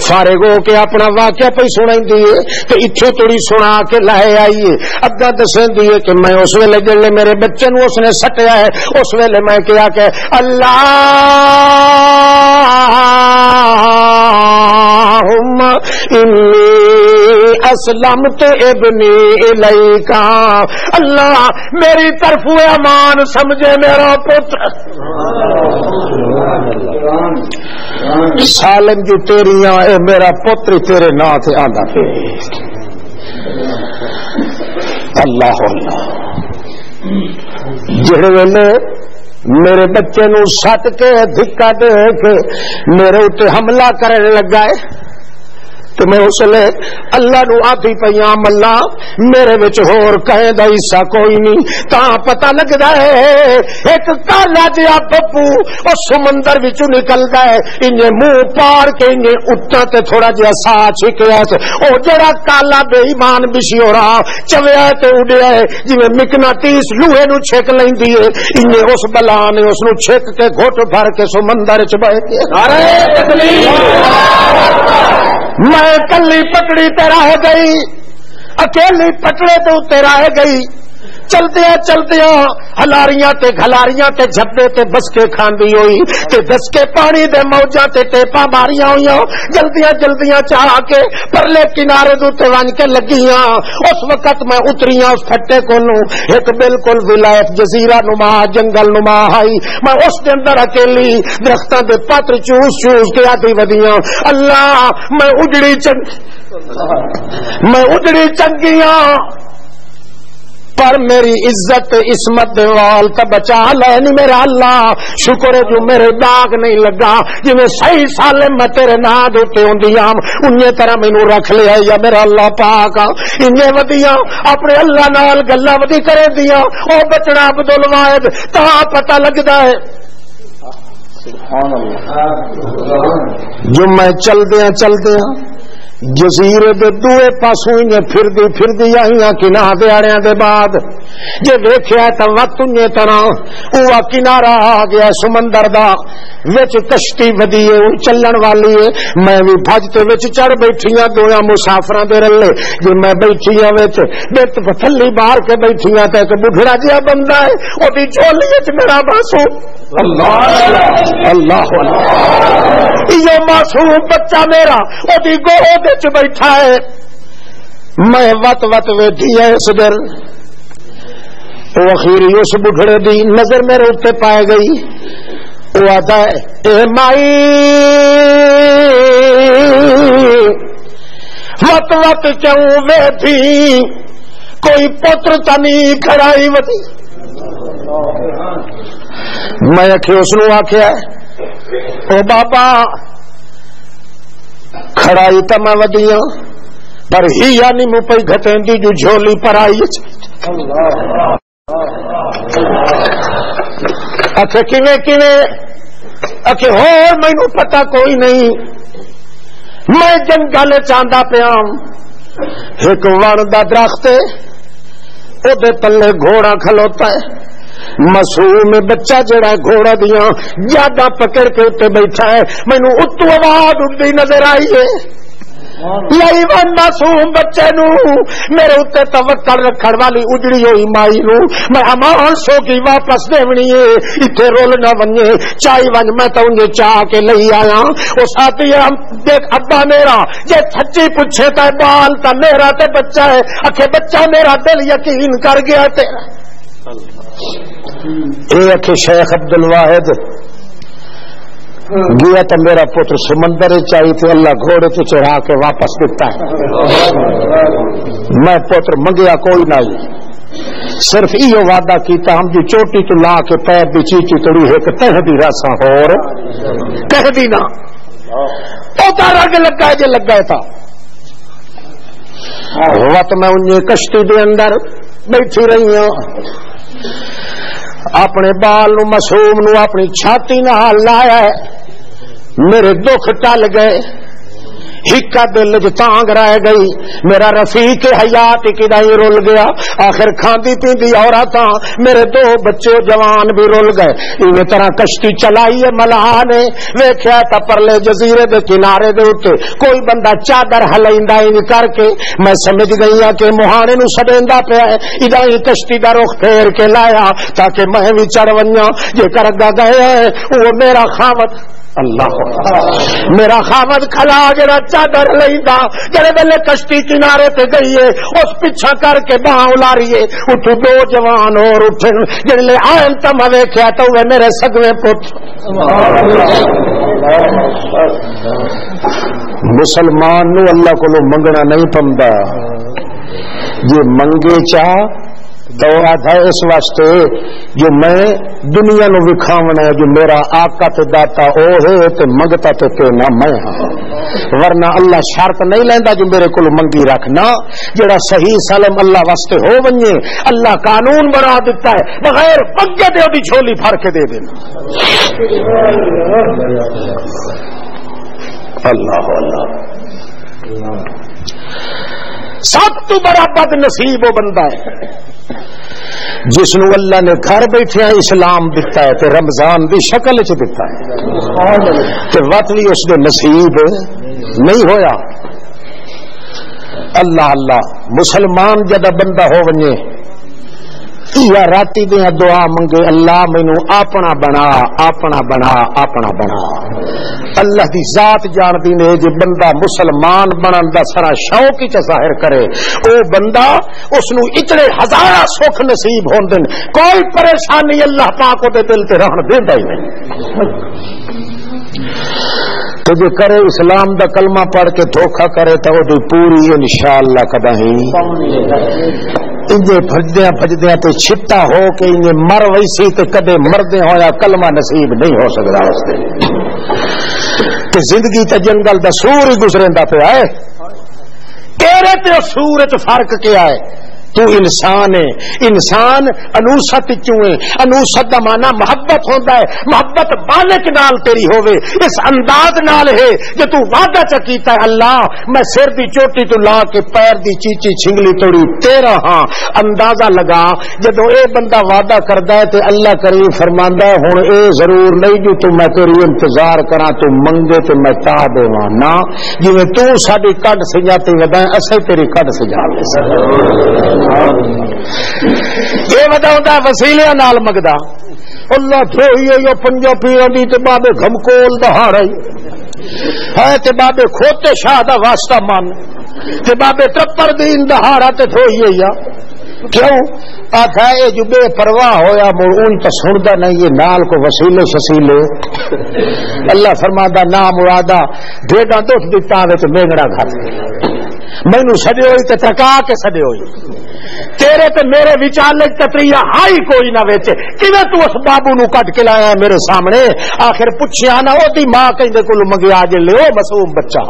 فارغ ہو کے اپنا واقعہ پہ سنائی ہے تو اتھے تھوڑی سنا کے لائے آئیے اگا دسیندی ہے کہ میں اس ویلے جلے میرے بچے نو اس نے سٹیا ہے اس ویلے میں کیا کہ اللہم انی اسلمت ابنی الیکا اللہ میری طرف امان سمجھے میرا پتر سالم جو تیریاں اے میرا پتر تیرے نا تے آندا پہ اللہ اللہ جڑے ویلے میرے بچے نو سٹ کے دھکا دے کے میرے اوتے حملہ کرنے لگا ہے تو میں اس لئے اللہ نو آتی پیام اللہ میرے وچ ہور کہیں دا حصہ کوئی نہیں تاں پتہ لگدا ہے ایک کالا جہا ببو او سمندر وچوں نکلدا ہے انجے منہ پار کے انجے اٹھا تے تھوڑا جہا سا چھکیا تے او جڑا کالا بے ایمان بشی ہو رہا چویا تے اڈیا ہے جویں مقناطیس لوہے نو چھک لیندی ہے انجے اس بلا نے اس نو چھک کے گھٹ بھر کے سمندر وچ بہ کے نعرہ تکبیر میں کلی پٹڑی تے رہ گئی اکیلی پٹڑے تے اتنے رہ گئی چلدیا ہلاریاں تے گھلاریاں تے جھبے تے بسکے کھاندی ہوئی تے دسکے پانی دے موجاں تے ٹیپاں ماریاں ہوئیاں جلدیاں چاہ کے پرلے کنارے تے ون کے لگیاں اس وقت میں اتریاں اس کھٹے کولوں ایک بالکل ولایت جزیرہ نما جنگل نما آئی میں اس کے اندر اکیلی درختاں دے پتر چوس کے آتی ودیاں اللہ میں اجڑی چنگیاں پر میری عزت عصمت دیوال تا بچا لینی میرا اللہ شکر ہے جو میرے داغ نہیں لگا جی میں صحیح سالم میں تیرے ناد ہوتے ہوں دیام انہیں طرح میں نو رکھ لیا یا میرا اللہ پاکا انہیں ودیاں اپنے اللہ نال گلہ ودی کرے دیا او بچنا عبدالواحد تا پتہ لگدا ہے جو میں چل دیا جزیرے دے دوے پاسوں پھر دی آئیاں کناہ دیاڑیاں دے بعد جے ویکھیا تے وقت انہیں طرح اوہ کنارہ آ گیا سمندر دا وچ کشتی ودی ہے چلن والی ہے میں بھی بھجتے وچ چڑھ بیٹھیاں دویاں مسافراں دے رلے جے میں بیٹھیاں وچ بیت پتھلی باہر کے بیٹھیاں تے ایک بڈھڑا جہا بندہ ہے او دی جھولی وچ میرا معصوم اللہ اللہ یہ معصوم بچہ میرا او دی گود وچ بیٹھا ہے میں وت وت ویٹھی ہے اس در وہ اخیری اس بڈھڑے دی نظر میرے اوپر پائے گئی وہ آتا ہے اے مائی وت وت کیوں ویٹھی کوئی پتر تنی کھڑائی وتی میں اس نو آخیا او بابا کھڑائی تو میں ودیاں پر ہی یعنی منہ پہ گھٹیں جو جھولی پر آئی اکھے کیویں کیویں اکھے ہور مینوں پتہ کوئی نہیں میں جنگل چاندہ پیا ایک وڑ دا درخت او دے تلے گھوڑا کھلوتا ہے معصوم بچہ جڑا گھوڑا دیاں جادا پکڑ کے اتنے بیٹھا ہے مینوں اتو آواز اٹھتی نظر آئی ہے لائی ون معصوم بچے نو میرے اتنے توکل رکھن والی اجڑی ہوئی مائی نو میں امان سو کی واپس دیونی ہے اتنے رول نہ ونجے چائی ون میں تو انہیں چاہ کے لئی آیا وہ ساتھی دیکھ ابا میرا جے سچی پوچھے تا بال تا میرا تے بچہ ہے اکھے بچہ میرا دل یقین کر گیا تیرا ایک شیخ عبد الواحد گیا تو میرا پتر سمندر چاہیے تھے اللہ گھوڑے تو چڑھا کے واپس دیتا ہے میں پتر منگیا کوئی نہ صرف یہ وعدہ کیتا ہم جو چوٹی تو لا کے پیر بھی چیچی تڑی ہے کہ تہ دی راسا اور کہہ دی نا اوتا رگ لگا جے لگا تھا وقت میں انہیں کشتی دے اندر بیٹھی رہی ہوں اپنے بال نو معصوم نو اپنی چھاتی نال لایا ہے میرے دکھ ٹل گئے ہکا دل چ تانگ رہ گئی میرا رفیق حیات کدائی رول گیا آخر کھاندی پیندی عورتاں میرے دو بچے جوان بھی رول گئے اسی طرح کشتی چلائی ہے ملاح نے ویکھیا تا پرلے جزیرے دے کنارے دے اوتے کوئی بندہ چادر ہلیندا کر کے میں سمجھ گئی ہاں کہ مہانے نو سڈیندا پیا ہے ادا ہی کشتی دا رخ پھیر کے لایا تاکہ میں بھی چڑھ ونجاں جے کر اگا گئے وہ میرا خاوند اللہ میرا خاوند کھلا جڑا چادر لیندا جڑے ویلے کشتی کنارے تے گئی ہے اس پیچھا کر کے باہ الاری ہے اٹھو دو جوان اور اٹھن جڑے آئن تم ویکھیا تو وہ میرے سگویں پت مسلمان نو اللہ کو منگنا نہیں پمدا جے منگے چاہ تو آدھا اس واسطے جو میں دنیا نو وکھاونا ہے جو میرا آقا تے داتا او ہے تے منگتا تے نہ میں ہاں ورنہ اللہ شرط نہیں لیندا جو میرے کو منگی رکھنا جڑا صحیح سالم اللہ واسطے ہو ونجے اللہ قانون بنا دیتا ہے بغیر منگے دے دی جھولی بھر کے دے دینا اللہ اللہ سب تو بڑا بد نصیب وہ بندہ ہے جس نو اللہ نے گھر بیٹھے اسلام دیتا ہے تے رمضان بھی شکل چ دیتا ہے تے وقت بھی اس دے نصیب نہیں ہویا اللہ اللہ مسلمان جدا بندہ ہو ونجے یا راتی دیا دعا منگے اللہ مینو اپنا بنا اپنا بنا اپنا بنا اللہ دی ذات جان دی نے جو بندہ مسلمان بنن دا سارا شوق ہی ظاہر کرے او بندہ اس نو اتنے ہزار سکھ نصیب ہوندے کوئی پریشانی اللہ پاک دے دل تے رہن دیندا ہی نہیں تو جو کرے اسلام دا کلمہ پڑھ کے دھوکا کرے تو وہ پوری انشاءاللہ کدی انجے بھجدیاں تے چھٹا ہو کے انجے مر ویسی تے کدے مردے ہویا کلمہ نصیب نہیں ہو سکتا اس تے کہ زندگی تے جنگل دا سور ہی گزریندا پیا ہے تیرے تے سور وچ فرق کیا ہے تو انسان ہے. انسان انوست چوئے. انوست دا مانا محبت ہوتا ہے. محبت بالک نال تیری ہوئے اس انداز نال ہے جو تو وعدہ چکیتا ہے اللہ میں سر دی چوٹی تو لا کے پیر دی چیچی چھنگلی توڑی تیرا ہاں. اندازہ لگا جدو اے بندہ وعدہ کردا ہے تے اللہ کریم فرماندا ہے ہن اے ضرور نہیں جو تو میں تیری انتظار کراں تو منگے تے میں تا دیواں نا جویں تو ساڈی کڈ سجاتی ودا اسے تیری کڈ سجا دے. یہ ودا وسیلے نال مگدا اللہ تھوئی یہ پنجو پیروں دی تے بابے گھمکول دہاڑ ہے تے بابے کھوتے شاہ دا واسطہ مان تے بابے ٹپر دین دہاڑا تے تھوئی یا کیوں آخا یہ جو بے پرواہ ہویا ان تو سندا نہیں یہ نال کو وسیلے شسیلے. اللہ فرمادا نا مرادا بھیڈا دکھ دیتا وچ مینگڑا گھر مینو سدے ہوئی تے ترکا کے سدے ہوئی تیرے تے میرے وچالے تتریا ہائی کوئی نہ ویچے کیویں تو اس بابو نو کٹ کے لایا میرے سامنے. آخر پوچھیا نہ اودی ماں کہندے کول منگیا جے لے او معصوم بچہ.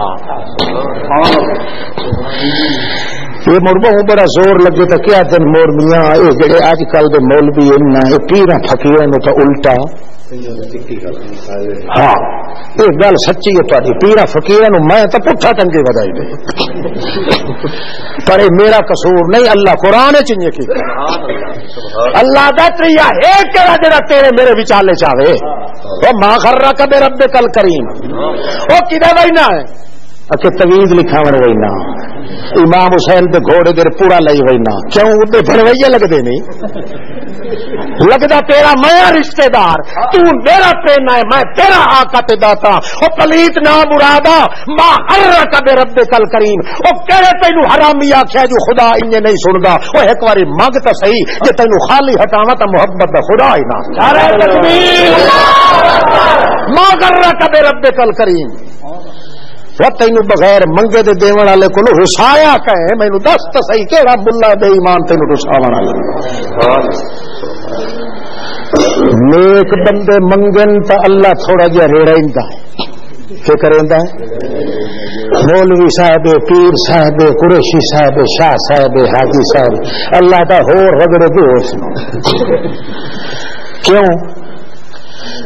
یہ مربو بڑا زور لگے تو کیا دن مور میاں یہ جڑے اج کل دے مولوی ہیں یہ پیراں فقیراں نو تو الٹا ہاں یہ گل سچی ہے تہاڈی پیراں فقیراں نو میں تو پٹھا ٹنگے ودائی دے پر یہ میرا قصور نہیں. اللہ قرآن وچ نہیں کیتا اللہ دا تریا ہے کیڑا جڑا تیرے میرے وچالے چاوے او ما غرک بربک الکریم او کدے وینا ہے کہ تویز لکھاون وینا امام حسین دے گھوڑے دے پورا لئی وینا کیوں اودے بھرویے لگدے نہیں لگدا تیرا میں رشتہ دار تو میرا پینا ہے میں تیرا آقا تے داتا. او پلیت نا مرادا ما حرک بربک الکریم او کہے تینو حرامی آکھیا جو خدا انج نہیں سندا او ایک واری منگ تے صحیح جے تینو خالی ہٹاواں تے محبت دا خدا ہی نہ. نعرہ تکبیر ما حرک بربک الکریم. وہ تینو بغیر منگے دے دیون والے کو حسایا کہے مینو دس تو صحیح کہڑا ملا بے ایمان تینو رساون والا. نیک بندے منگن تو اللہ تھوڑا جہا ریڑیندا ہے کہ کریندا ہے. مولوی صاحب پیر صاحب قریشی صاحب شاہ صاحب حاجی صاحب اللہ دا ہور رگڑے دے کیوں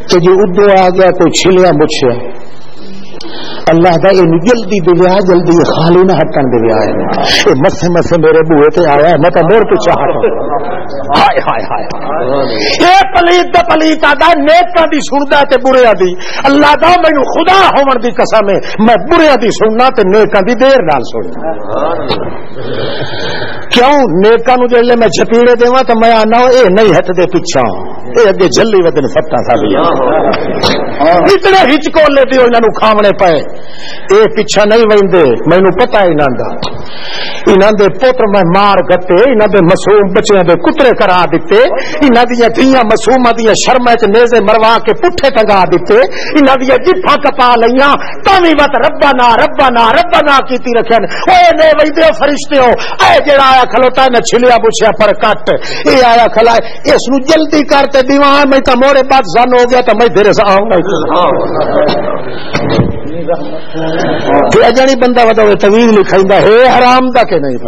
کہ جو ادو آ گیا کوئی چھلیا مچھیا اللہ دا یہ جلدی دیا جلدی خالی نہ ہٹن دیا ہے مسے مسے میرے بوئے تے آیا میں تو مور پیچھے ہٹا ہائے ہائے ہائے یہ پلیت دا پلیت آدھا نیکاں دی سندا تے بریاں دی اللہ دا مینوں خدا ہون دی قسم ہے میں بریاں دی سننا تے نیکاں دی دیر نال سننا. کیوں نیکاں نو جلے میں چپیڑے دیواں تے میں آنا اے نہیں ہٹ دے پیچھے اے اگے جلی ودن فتاں تھا بھی اتنے ہچکولے دی انہاں نو کھاونے پئے اے پیچھا نہیں ویندے مینوں پتہ ہے انہاں دے پوتر میں مار گتے انہاں دے معصوم بچیاں دے کترے کرا دتے انہاں دیاں دھیاں معصوماں دیاں شرماں وچ نیزے مروا کے پٹھے ٹنگا دتے انہاں دیاں جفاں کپا لئیاں تاویں وت ربنا ربنا ربنا کیتی رکھن اوے نے ویندے فرشتے ہو اے جڑا آیا کھلوتا نہ چھلیا بچیا پر کٹ اے آیا کھلا اس نو جلدی کرتے دیواں میں تا موڑے بعد زن ہو گیا تو میں تیرے سے آؤں گا کہ اجانی بندہ ودا طویل لکھائندا ہے حرام دا کہ نہیں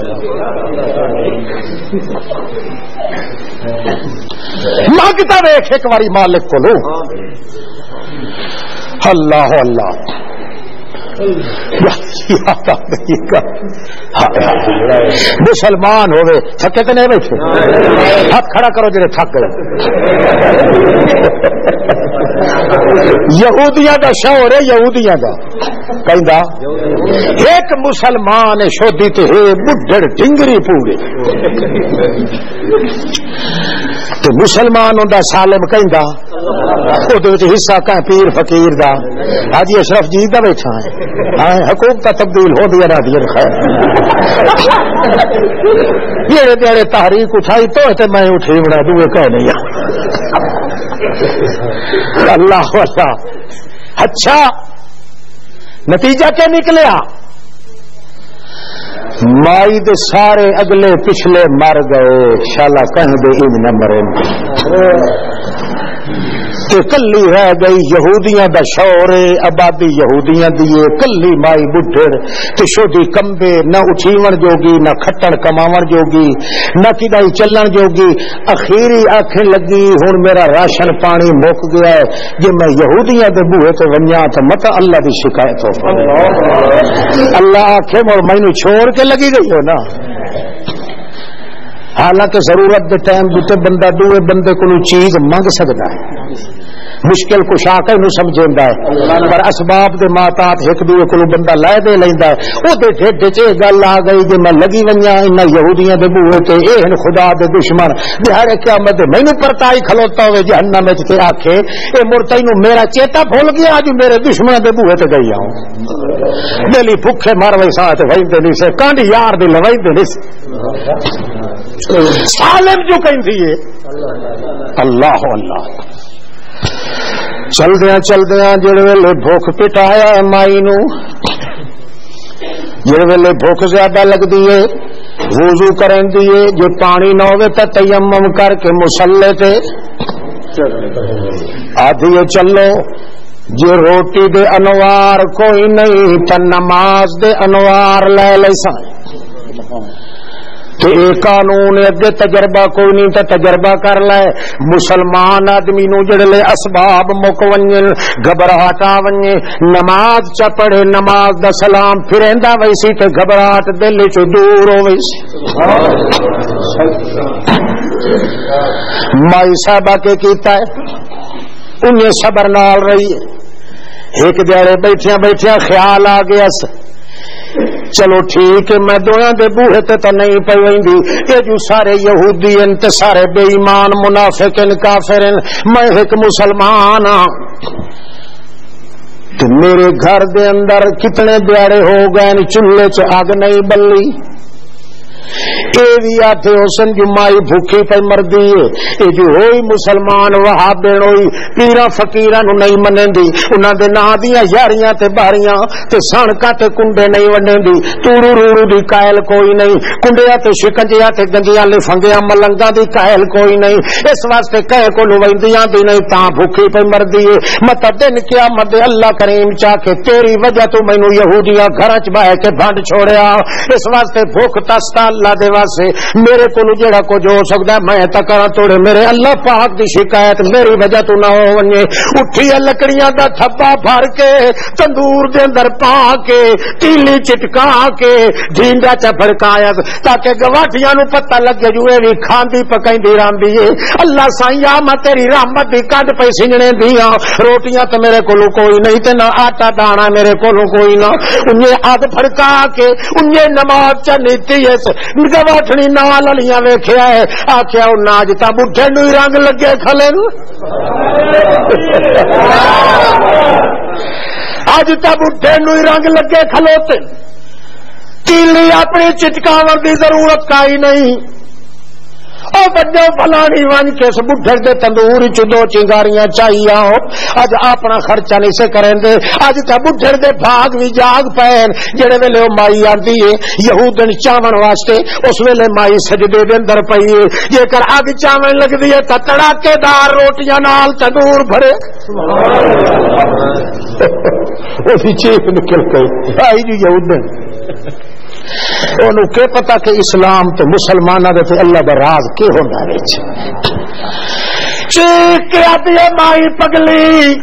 مانگتا ویکھ ایک واری مالک کو لو اللہ اللہ مسلمان ہوئے تھکے تو نہیں بیٹھے ہاتھ کھڑا کرو جڑے تھک گئے یہودیاں دا شور ہے یہودیاں دا کہندا ایک مسلمان شودی تے ہے بڈھڑ ڈنگری پورے تو مسلمان ہوندا سالم کہندا او دے وچ حصہ کہ پیر فقیر دا حاجی اشرف جی دا بیٹھا ہے حکومت کا تبدیل ہو دیا نہ دیا خیر یہ دیڑے تحریک اٹھائی تو میں اٹھی بڑا دوے کہہ نہیں اللہ اللہ اچھا نتیجہ کیا نکلیا مائی دے سارے اگلے پچھلے مر گئے شالا کہیں دے ان نہ مرے تے کلی رہ گئی یہودیاں دا شور آبادی یہودیاں دیے کلی مائی بڈھڑ تے شودی کمبے نہ اٹھیون جوگی نہ کھٹن کماون جوگی نہ کدائی چلن جوگی اخیری آکھن لگی ہن میرا راشن پانی مک گیا ہے جے میں یہودیاں دے بوئے تے ونجاں تے مت اللہ دی شکایت ہو اللہ آکھے مڑ مینوں چھوڑ کے لگی گئی ہو نا حالانکہ ضرورت دے ٹائم تے بندہ دوے بندے کو چیز منگ سکتا ہے مشکل کشا کے نو سمجھیندا ہے پر اسباب دے ماتات ایک دوے کو بندہ لے دے لیندا ہے او دے ڈھڈ چ گل آ گئی جے میں لگی ونجاں انہاں یہودیاں دے بوئے تے اے ہن خدا دے دشمن دیہاڑے قیامت مینوں پرتائی کھلوتا ہوے جہنم وچ تے آکھے اے مڑ تینوں میرا چیتا بھول گیا اج میرے دشمن دے بوئے تے گئی آؤں دلی بھوکے مر وے ساتھ ویندے نہیں سے کانڈ یار دی لویندے نہیں سالم جو کہندی ہے اللہ اللہ چلدیاں جڑے ویلے بھوک پٹایا ہے مائی نو جڑے ویلے بھوک زیادہ لگدی ہے وضو کرن دی ہے جے پانی نہ ہوے تے تیمم کر کے مصلی تے آدھی چلو جے روٹی دے انوار کوئی نہیں تے نماز دے انوار لے لیساں تو ایک قانون اگے تجربہ کوئی نہیں تو تجربہ کر لے مسلمان آدمی نو جڑے اسباب مک ونجن گھبراہٹ آ ونجے نماز چ پڑھے نماز دا سلام پھریندا ویسی تے گھبراہٹ دل چ دور ہوے مائی صاحبہ کے کیتا ہے انہیں صبر نال رہی ایک دیہڑے بیٹھیاں خیال آ گیا چلو ٹھیک ہے میں دویاں دے بوہے تے نہیں پئی ویندی اے جو سارے یہودی ان تے سارے بے ایمان منافق ان کافر ان میں ایک مسلمان ہاں تے میرے گھر دے اندر کتنے دیاڑے ہو گئے چولہے چ اگ نہیں بلی اے بھی آتے حسن جو مائی بھوکی پہ مردی ہے اے جو ہوئی مسلمان وہاں بین ہوئی پیرا فقیرہ نو نہیں منیں دی انہاں دے نا دیاں یاریاں تے باریاں تے سانکا تے کنڈے نہیں ونڈیں دی تورو رورو دی قائل کوئی نہیں کنڈیاں تے شکنجیاں تے گنجیاں لفنگیاں ملنگاں دی قائل کوئی نہیں اس واسطے کہے کو لویندیاں دی نہیں تاں بھوکی پہ مردی ہے متا دن قیامت دے اللہ کریم چاہ کے تیری وجہ تو مینوں یہودیاں گھراں چ باہے کے بھنڈ چھوڑیا اس واسطے بھوک تستا اللہ دے واسطے میرے کو جڑا کچھ ہو سکتا ہے میں تا کراں توڑے میرے اللہ پاک دی شکایت میری وجہ تو نہ ہو ونجے اٹھی لکڑیاں دا تھپا بھر کے تندور دے اندر پا کے تیلی چٹکا کے ڈھینڈا چ پھڑکایا تاکہ گواٹیاں نو پتہ لگے جو اے وی کھاندی پکائندی راندی ہے اللہ سائیں میں تیری رحمت دی کڈ پئی سنجنے دیاں روٹیاں تے میرے کولو کوئی نہیں تے نہ آٹا دانا میرے کولو کوئی نہ انہیں اگ پھڑکا کے انہیں نماز چ نیتی ہے گواٹھنی نال والیاں ویکھیا ہے آکھیا او ناج تا بڈھے نو ہی رنگ لگے کھلے نو اج تا بڈھے نو ہی رنگ لگے کھلوتے تیلی اپنی چٹکاون دی ضرورت کا ہی نہیں او بجو فلانی ون کے اس بڈھے دے تندور چ دو چنگاریاں چاہیے ہو اج اپنا خرچہ نہیں سے کریں دے اج تے بڈھے دے بھاگ بھی جاگ پین جڑے ویلے او مائی آندی ہے یہودن چاون واسطے اس ویلے مائی سجدے دے اندر پئی ہے جے کر اگ چاون لگدی ہے تے تڑاکے دار روٹیاں نال تندور بھرے او سی چیخ نکل گئی آئی جو یہودن انہوں کے پتا کہ اسلام تو مسلمانہ دے اللہ دا راز کے ہونا وچ چیخ کے آتی ہے مائی پگلی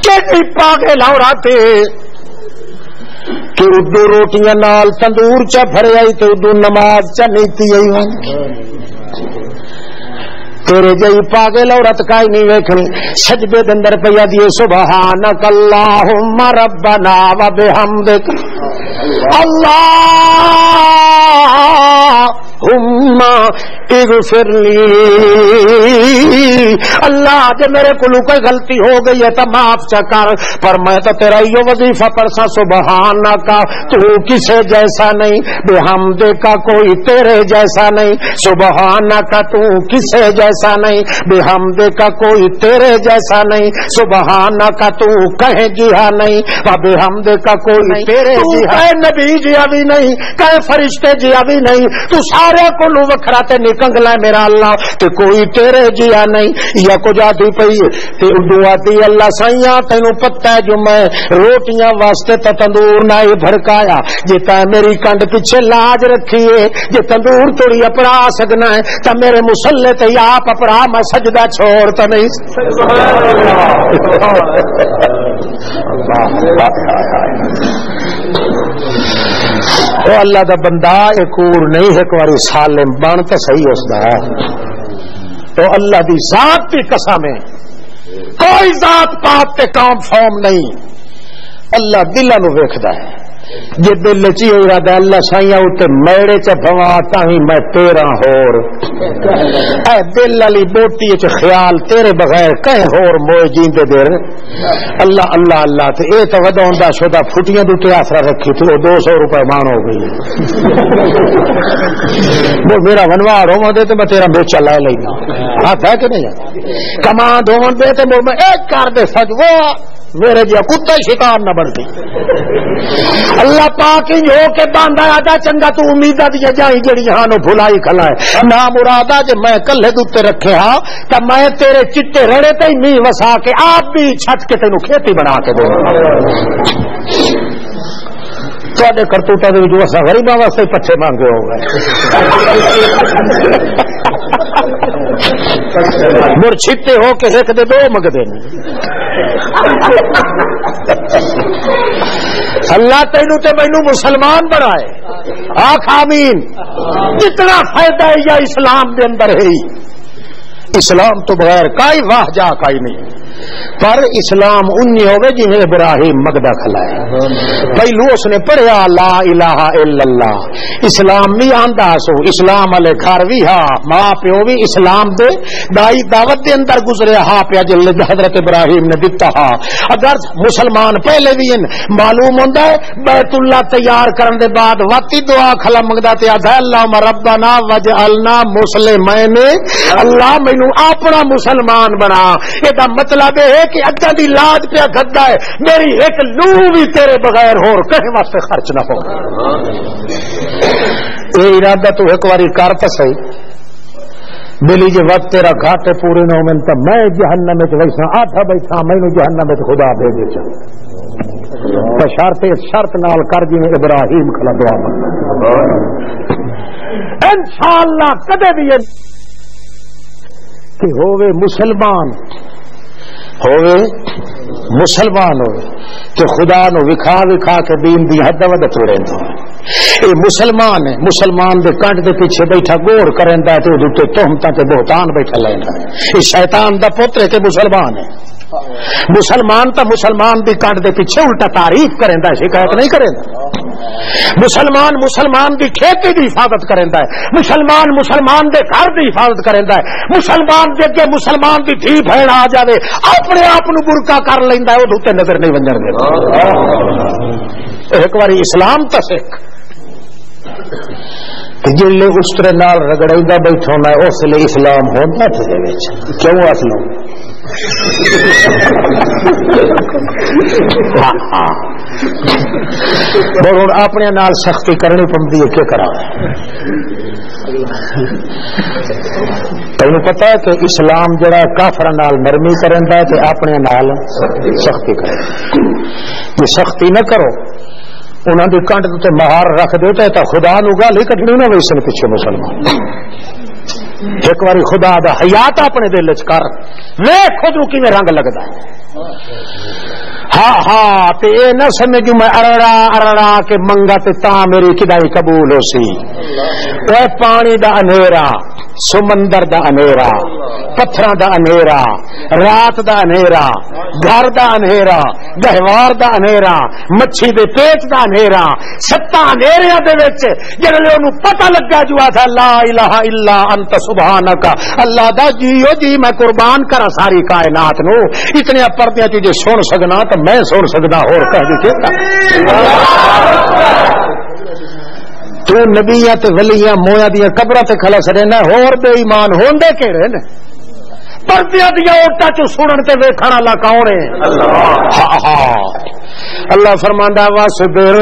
کہ پاگل عورت کہ اردو روٹیاں نال تندور چا بھرے آئی تو اردو نماز چا نیتی آئی وان تیرے جئی پاگل عورت کا ہی نہیں ویکھنی سجدے دے اندر پیا دیے سبحانک اللہم ربنا و بحمدک اللہم اغفر لی اللہ جے میرے کلو کوئی غلطی ہو گئی ہے تو معاف چا کر پر میں تو تیرا یہ وظیفہ پڑھسا سبحانک تو کسے جیسا نہیں بحمدک کوئی تیرے جیسا نہیں سبحانک تو کسے جیسا نہیں بحمدک کوئی تیرے جیسا نہیں سبحانک تو کہیں جہا نہیں بحمدک کوئی تیرے جہا نبی جہا بھی نہیں کہیں فرشتے جہا بھی نہیں تو سارے کو وکھرا میرا تے نکنگلا میرا اللہ تے کوئی تیرے جیا نہیں یا کچھ آتی پئی تے اردو آتی اللہ سائیاں تینوں پتہ ہے جو میں روٹیاں واسطے تے تندور نہ ہی بھڑکایا جے تے میری کنڈ پیچھے لاج رکھی ہے جے تندور توڑی اپڑا سکنا ہے تے میرے مسلے تے آپ اپڑا میں سجدہ چھوڑ تو نہیں او اللہ دا بندہ ایک اور نہیں ایک باری سالم بن تو صحیح اس دا تو اللہ دی ذات کی قسم ہے کوئی ذات پات تے کام فارم نہیں اللہ دلاں نو ویکھدا ہے جے دل چ ارادہ اللہ سائیاں اوتے میڑے چ بھوا تاں میں تیرا ہور اے دل والی بوٹی چ خیال تیرے بغیر کہیں ہور موئے جیندے دیر اللہ اللہ اللہ تے اے تے ودوندا شودا پھٹیاں دے تے آسرا رکھی تے 200 روپے مان ہو گئی وہ میرا ونوار ہو دے تے میں تیرا بیچا لے لینا ہاتھ ہے کہ نہیں کمان دھون دے تے میں ایک کر دے سج وہ میرے جی کتا شکار نہ بڑھ گئی اللہ پاک ہی ہو کے باندھا آجا چنگا تو امیدہ دیا جائیں جڑی یہاں نو بھلائی کھلائے نہ مرادہ جے میں کلے دوتے رکھے ہاں تا میں تیرے چٹے رڑے تے ہی نہیں وسا کے آپ بھی چھت کے تینوں کھیتی بنا کے دوں تواڈے کرتوتاں دے وچ اساں غریباں واسطے پٹھے مانگے ہو گئے مر چھتے ہو کے ایک دے دو مگدے نہیں اللہ تینوں تے مینوں مسلمان بنائے آخ آمین جتنا فائدہ ہے یا اسلام دے اندر ہے اسلام تو بغیر کائی واہ جا کائی نہیں پر اسلام انہی ہوگے جی میں ابراہیم مگدہ کھلائے پہلو اس نے پڑھیا لا الہ الا اللہ اسلام بھی آندہ سو اسلام علیہ گھر بھی ہاں ماں پیو بھی اسلام دے دائی دعوت دے اندر گزرے ہاں پیا جل حضرت ابراہیم نے دیتا ہاں اگر مسلمان پہلے بھی ان معلوم ہوندہ ہے بیت اللہ تیار کرن دے بعد واتی دعا کھلا مگدہ تیا دھا اللہ ربنا وجعلنا مسلمین اللہ مینوں اپنا مسلمان بنا یہ دا مطلب ہے کہ اگا دی لاج پہ گدا ہے میری ایک لو بھی تیرے بغیر ہور کہیں واسطے خرچ نہ ہو یہ ارادہ تو ایک باری کر تو صحیح بلی جی وقت تیرا گھاٹے پورے نہ ہو تو میں جہنم میں ویسا آدھا بیٹھا میں جہنم میں خدا بھیجے چل شرط نال کر جی میں ابراہیم کھلا دعا بننا انشاءاللہ کدے بھی کہ ہوئے مسلمان ہوئے کہ خدا نو وکھا وکھا کے دین دی حد ود توڑے تو اے مسلمان ہے مسلمان دے کنڈ دے پیچھے بیٹھا گور کریندا ہے تے اودے تے تہمتاں تے بہتان بیٹھا لینا ہے اے شیطان دا پتر ہے کہ مسلمان ہے مسلمان تا مسلمان دی کنڈ دے پیچھے الٹا تعریف کریندا ہے شکایت نہیں کریندا مسلمان دی کھیتی دی حفاظت کریندا ہے مسلمان دے گھر دی حفاظت کریندا ہے مسلمان دے اگے مسلمان دی دھی بہن آ جاوے اپنے آپ نو برقع کر لیندا ہے اودے تے نظر نہیں ونجن دیندا ایک باری اسلام تا سکھ جلے اس طرح نال رگڑیندا بیٹھونا ہے اس لیے اسلام ہوندا تے وچ کیوں اسلام اور اپنے نال سختی کرنی پندی ہے کیا کرا تینوں پتا ہے کہ اسلام جڑا کافر نال نرمی کرندا ہے تے اپنے نال سختی کرے یہ سختی نہ کرو انہاں دی کنڈ تے مہار رکھ دو تے خدا نو گل ہی کٹنی نہ ویسن پیچھے مسلمان ایک باری خدا دا حیات اپنے دل وچ کر ویکھ خود نو کیویں رنگ لگدا ہے ہاں ہاں تے اے نہ سمجھ میں ارڑا کے منگا تے تاں میری کدائی قبول ہو سی اے پانی دا اندھیرا سمندر دا اندھیرا پتھراں دا اندھیرا رات دا اندھیرا گھر دا اندھیرا گہوار دا اندھیرا مچھی دے پیٹ دا اندھیرا ستا اندھیریاں دے وچ جڑے اونوں پتہ لگا جو تھا لا الہ الا انت سبحانک اللہ دا جیو جی میں قربان کرا ساری کائنات نو اتنے پردیاں تجھے سن سکنا تو میں سن سکدا اور کہہ دے تو نبیاں تے ولیاں مویا دیاں قبراں تے کھلا سڑینا ہور بے ایمان ہوندے کیڑے نے پردیاں دیاں اوٹاں چ سنن تے ویکھن والا کون ہے اللہ فرماندا واسبر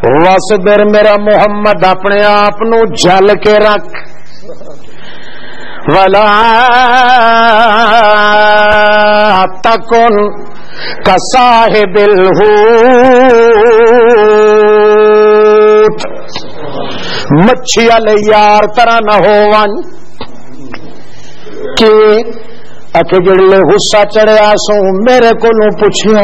واسبر میرا محمد اپنے آپ نو جل کے رکھ ولا تکن کصاحب الحوت مچھی والے یار طرح نہ ہوون کہ اکھے جڑے غصہ چڑھیا سو میرے کولوں پوچھیا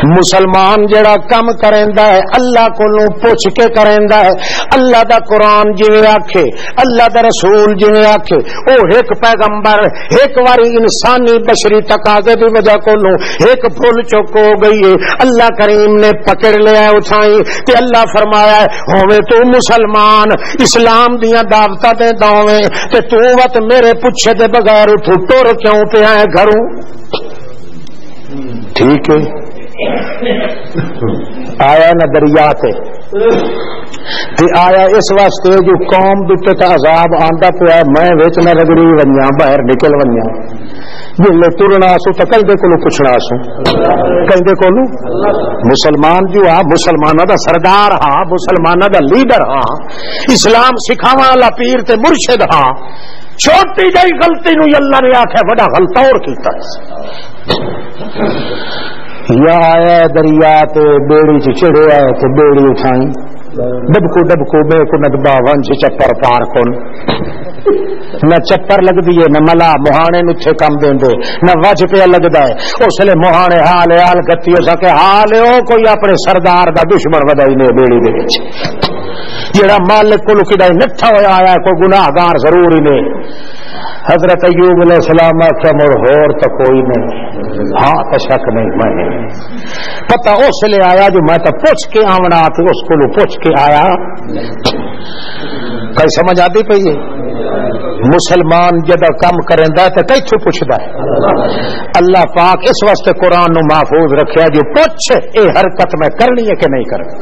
مسلمان جڑا کم کریندا ہے اللہ کولوں پوچھ کے کریندا ہے اللہ دا قرآن جویں آکھے اللہ دا رسول جویں آکھے او ایک پیغمبر ایک واری انسانی بشری تقاضے دی وجہ کولوں ایک بھول چوک ہو گئی ہے اللہ کریم نے پکڑ لیا اٹھائی تے اللہ فرمایا ہے ہوویں تو مسلمان اسلام دیاں دعوتاں دے داویں تے تو وت میرے پوچھے دے بغیر اٹھ ٹر کیوں پیا ہے گھروں ٹھیک ہے آیا نہ دریا تے آیا اس واسطے جو قوم دے تے عذاب آندا پیا میں وچ نہ رگڑی ونجاں باہر نکل ونجاں جلے ترنا سو تو کہیں کولو پوچھنا سو کہیں کولو مسلمان جو ہاں مسلمانوں دا سردار ہاں مسلمانوں دا لیڈر ہاں اسلام سکھاواں والا پیر تے مرشد ہاں چھوٹی جی غلطی نو اللہ نے آخیا بڑا غلطہ اور کیتا یا آیا دریا تے بیڑی چ چڑھیا تے بیڑی اٹھائی ڈبکو ڈبکو بے کو ندبا ونج چپر پار کون نہ چپر لگدی ہے نہ ملا مہانے نتھے کم دیندے نہ وج پیا لگدا ہے اس لیے مہانے حال حال گتی ہو سکے حال ہو کوئی اپنے سردار دا دشمن ودائی نے بیڑی دے وچ جڑا مالک کو کدی نٹھا ہویا آیا کوئی گناہگار ضرور ہی نہیں حضرت ایوب علیہ السلام آخیا مڑ ہور تو کوئی نہیں ہاں تو شک نہیں میں پتہ اس لیے آیا جو میں تو پوچھ کے آونا تھی اس کو پوچھ کے آیا کئی سمجھ آتی پئی ہے مسلمان جدہ کم کریندا ہے تو کیتھوں پوچھدا ہے اللہ پاک اس واسطے قرآن نو محفوظ رکھیا جو پوچھ اے حرکت میں کرنی ہے کہ نہیں کرنی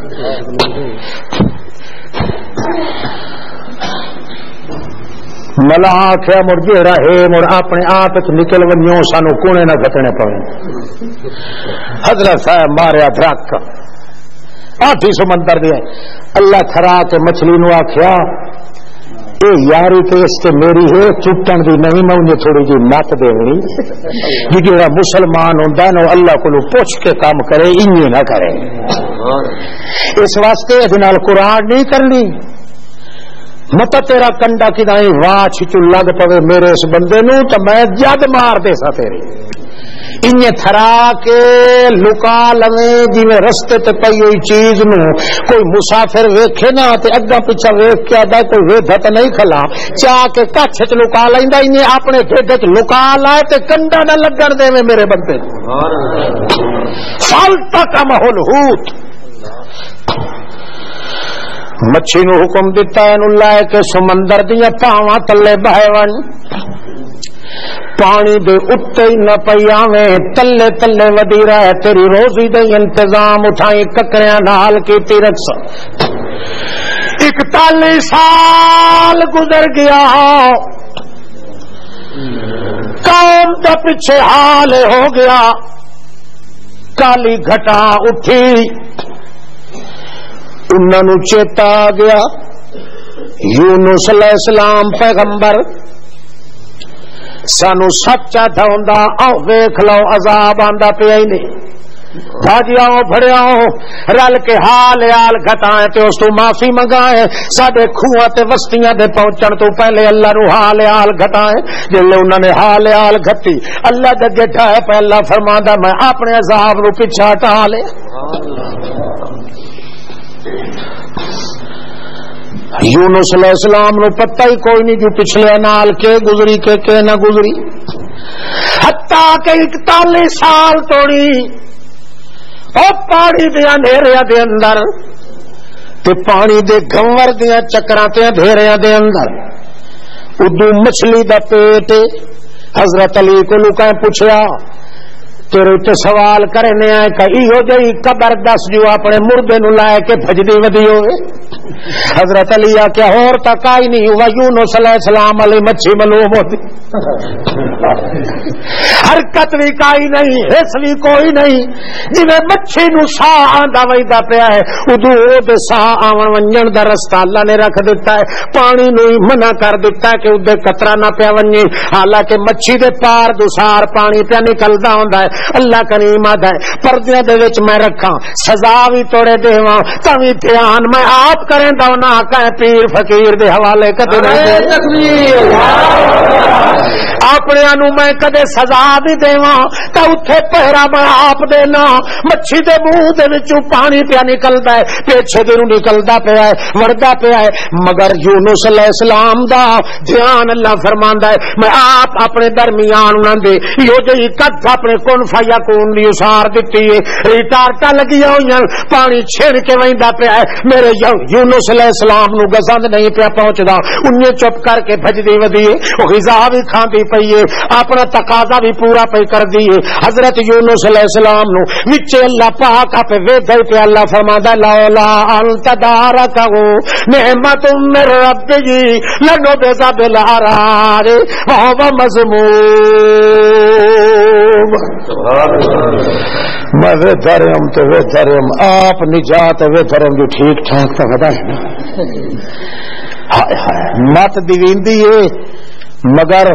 ملا آخیا مڑ جیڑا ہے مڑ اپنے آپ نکل ونجو سانو کونے نہ گھٹنے پویں حضرت صاحب ماریا درک آٹھی سمندر دے اللہ تھرا کے مچھلی نو آخیا اے یاری تے اس تے میری ہے چٹن دی نہیں میں انہیں تھوڑی جی مت دینی جی جڑا مسلمان ہوندا ہے اللہ کو پوچھ کے کام کرے انہیں نہ کرے اس واسطے اس نال قرآن نہیں کرنی مت تیرا کنڈا کدائیں واچ چ لگ پوے میرے اس بندے نو تو میں جد مار دے سا تیرے انہیں تھرا کے لکا لویں جویں رستے تے پئی ہوئی چیز نو کوئی مسافر ویکھے نا تے اگا پیچھے ویکھ کے آدا کوئی ویکھا تے نہیں کھلا چاہ کے کچھ چ لکا لیندا انہیں اپنے ڈھڈ چ لکا لائے تے کنڈا نہ لگن دے میرے بندے فالتقم الحوت مچھی نو حکم دیتا ہے نو لائے کے سمندر دیا پاواں تلے بہون پانی دے اتے ہی نہ پیاویں تلے تلے ودی رہے تیری روزی دے انتظام اٹھائی ککریاں نال کیتی رکھسا 41 سال گزر گیا قوم دا پیچھے حال ہو گیا کالی گھٹا اٹھی انہوں چیتا آ گیا یونس علیہ السلام پیغمبر سانو سچا تھوندا آؤ ویکھ لو عذاب آندا پیا ہی نہیں بھاجی آؤ بھڑے آؤ رل کے حال حال گھٹائیں تے اس تو معافی منگائیں ساڈے کھوہاں تے وستیاں دے پہنچن تو پہلے اللہ نو حال حال گھٹائیں جلے انہوں نے حال حال گھٹی اللہ دے گٹھا ہے پہلا فرماندا میں اپنے عذاب نو پیچھے ہٹا لے یونس علیہ السلام نو پتہ ہی کوئی نہیں جو پچھلے نال کے گزری کے نہ گزری حتیٰ کہ 41 سال توڑی او پانی دے اندھیریاں دے اندر تے پانی دے گنور دے چکراں تے اندھیریاں دے اندر ادو مچھلی دا پیٹ حضرت علی کو لکائیں پوچھیا تیرے تے سوال کرنے آئے کہ ایہو جئی قبر دس جو اپنے مردے نو لائے کے بھجدی ودی ہوئے حضرت علی کیا اور تک آئی نہیں ہوا یونس علیہ السلام علی مچھی معلوم ہوتی حرکت بھی کائی نہیں، حس بھی کوئی نہیں، جویں مچھی نو ساہ آندا ویندا پیا ہے ادو دے ساہ آون ونجن دا رستہ اللہ نے رکھ دیتا ہے، پانی نو ہی منع کر دیتا ہے کہ ادے قطرہ نہ پیا ونجے، حالانکہ مچھی دے پار دوسار پانی پیا نکلدا ہوندا ہے۔ اللہ کریم آدا ہے پردیاں دے وچ میں رکھاں سزا بھی توڑے دیواں تاوی دھیان میں آپ کریندا نہ کہ پیر فقیر دے حوالے کدے اپنے نو میں کدے سزا بھی دیواں تے اوتھے پہرا میں آپ دینا، مچھی دے منہ دے وچوں پانی پیا نکلدا ہے، پیچھے دے نو نکلدا پیا ہے، وڑدا پیا ہے، مگر یونس علیہ السلام دا دھیان اللہ فرماندا ہے میں آپ اپنے درمیان انہاں دے یو جی کد اپنے کن فیکون دی اسار دتی ہے، ریٹارٹا لگی ہوئیاں پانی چھڑ کے ویندا پیا ہے، میرے یونس علیہ السلام نو گزند نہیں پیا پہنچدا، انہیں چپ کر کے بھجدی ودی ہے، غذا بھی کھاندی پئی ہے، اپنا تقاضا بھی پورا پئی کر دی ہے۔ حضرت یونس علیہ السلام نو وچ اللہ پاک اپ ویدھے پہ اللہ فرمادا لولا انت دارکہ نعمت من ربی لنبذ بالعراء وهو مذموم۔ میں وے دھرم تو وے دھرم آپ نجات وے دھرم جو ٹھیک ٹھاک تو ودا ہے نا، مت دیویندی ہے مگر